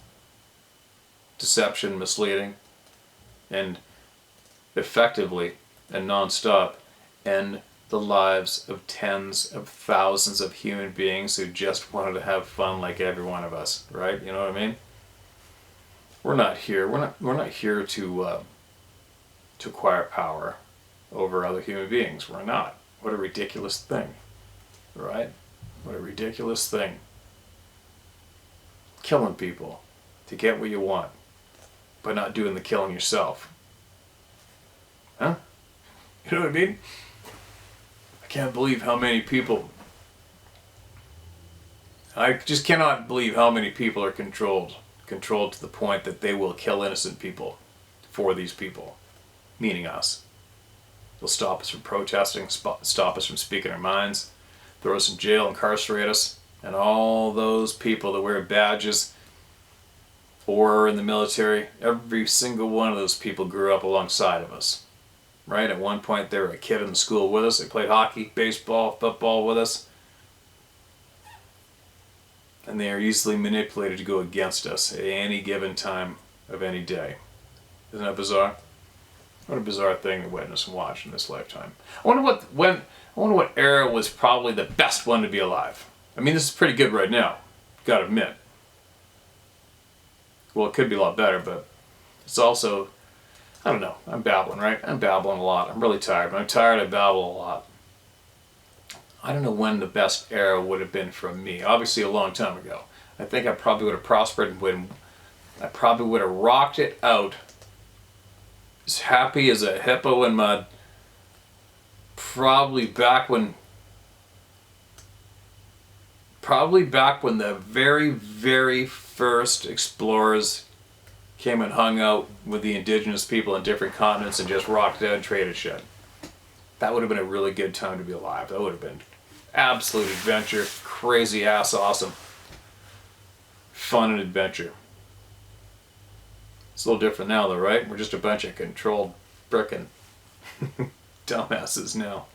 deception, misleading, and effectively and non-stop end the lives of tens of thousands of human beings who just wanted to have fun like every one of us, right? You know what I mean? We're not here to acquire power over other human beings. We're not. What a ridiculous thing, right? What a ridiculous thing. Killing people to get what you want, but not doing the killing yourself. Huh? You know what I mean? I can't believe how many people... I just cannot believe how many people are controlled to the point that they will kill innocent people for these people, meaning us. They'll stop us from protesting, stop us from speaking our minds, throw us in jail, incarcerate us, and all those people that wear badges or are in the military, every single one of those people grew up alongside of us. Right? At one point they were a kid in the school with us, they played hockey, baseball, football with us. And they are easily manipulated to go against us at any given time of any day. Isn't that bizarre? What a bizarre thing to witness and watch in this lifetime. I wonder what era was probably the best one to be alive. I mean, this is pretty good right now, gotta admit. Well, it could be a lot better, but it's also, I don't know, I'm babbling, right? I'm babbling a lot. I'm really tired, but I'm tired, I babble a lot. I don't know when the best era would have been for me. Obviously a long time ago. I think I probably would have prospered when I probably would have rocked it out as happy as a hippo in mud. Probably back when the very, very first explorers came and hung out with the indigenous people in different continents and just rocked it out and traded shit. That would have been a really good time to be alive. That would have been absolute adventure, crazy ass awesome. Fun and adventure. It's a little different now though, right? We're just a bunch of controlled frickin' dumbasses now.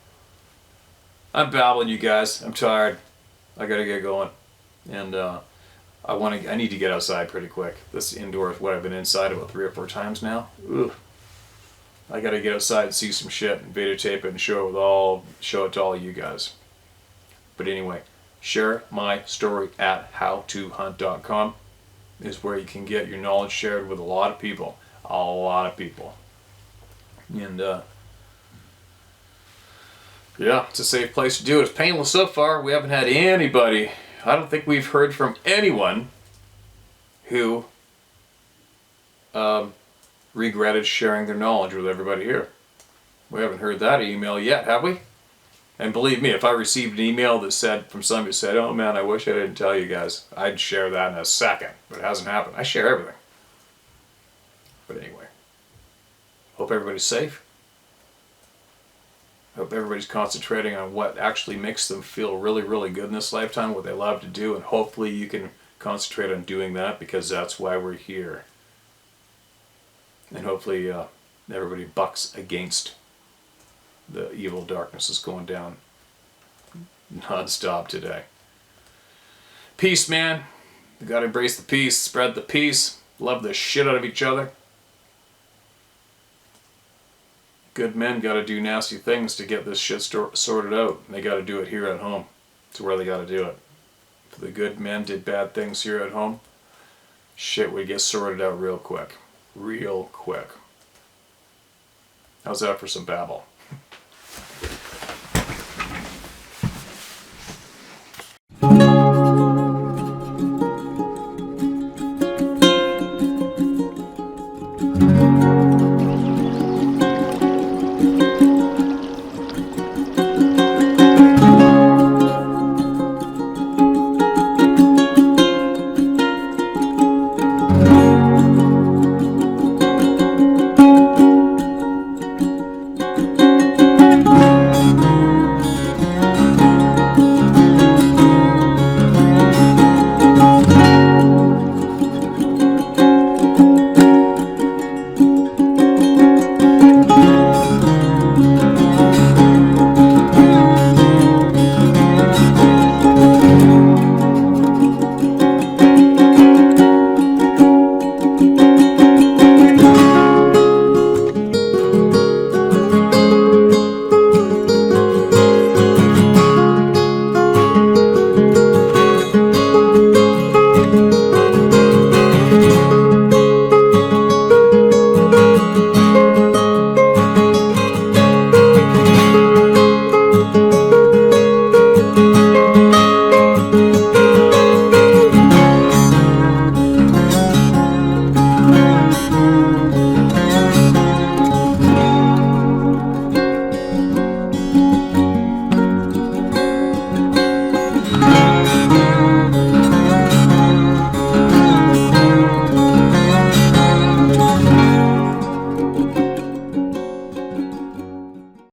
I'm babbling, you guys. I'm tired. I gotta get going. And I need to get outside pretty quick. This indoor is what I've been inside about 3 or 4 times now. Ugh. I gotta get outside and see some shit and videotape it and show it to all of you guys. But anyway, share my story at howtohunt.com is where you can get your knowledge shared with a lot of people. A lot of people. And yeah, it's a safe place to do it. It's painless so far. We haven't had anybody, I don't think we've heard from anyone who regretted sharing their knowledge with everybody here. We haven't heard that email yet, have we? And believe me, if I received an email that said, from somebody who said, oh man, I wish I didn't tell you guys, I'd share that in a second. But it hasn't happened. I share everything. But anyway, hope everybody's safe. Hope everybody's concentrating on what actually makes them feel really, really good in this lifetime, what they love to do, and hopefully you can concentrate on doing that because that's why we're here. And hopefully everybody bucks against the evil darkness that's going down non-stop today. Peace, man. We gotta embrace the peace, spread the peace, love the shit out of each other. Good men gotta do nasty things to get this shit sorted out. They gotta do it here at home. It's where they gotta do it. If the good men did bad things here at home, shit would get sorted out real quick. Real quick. How's that for some babble?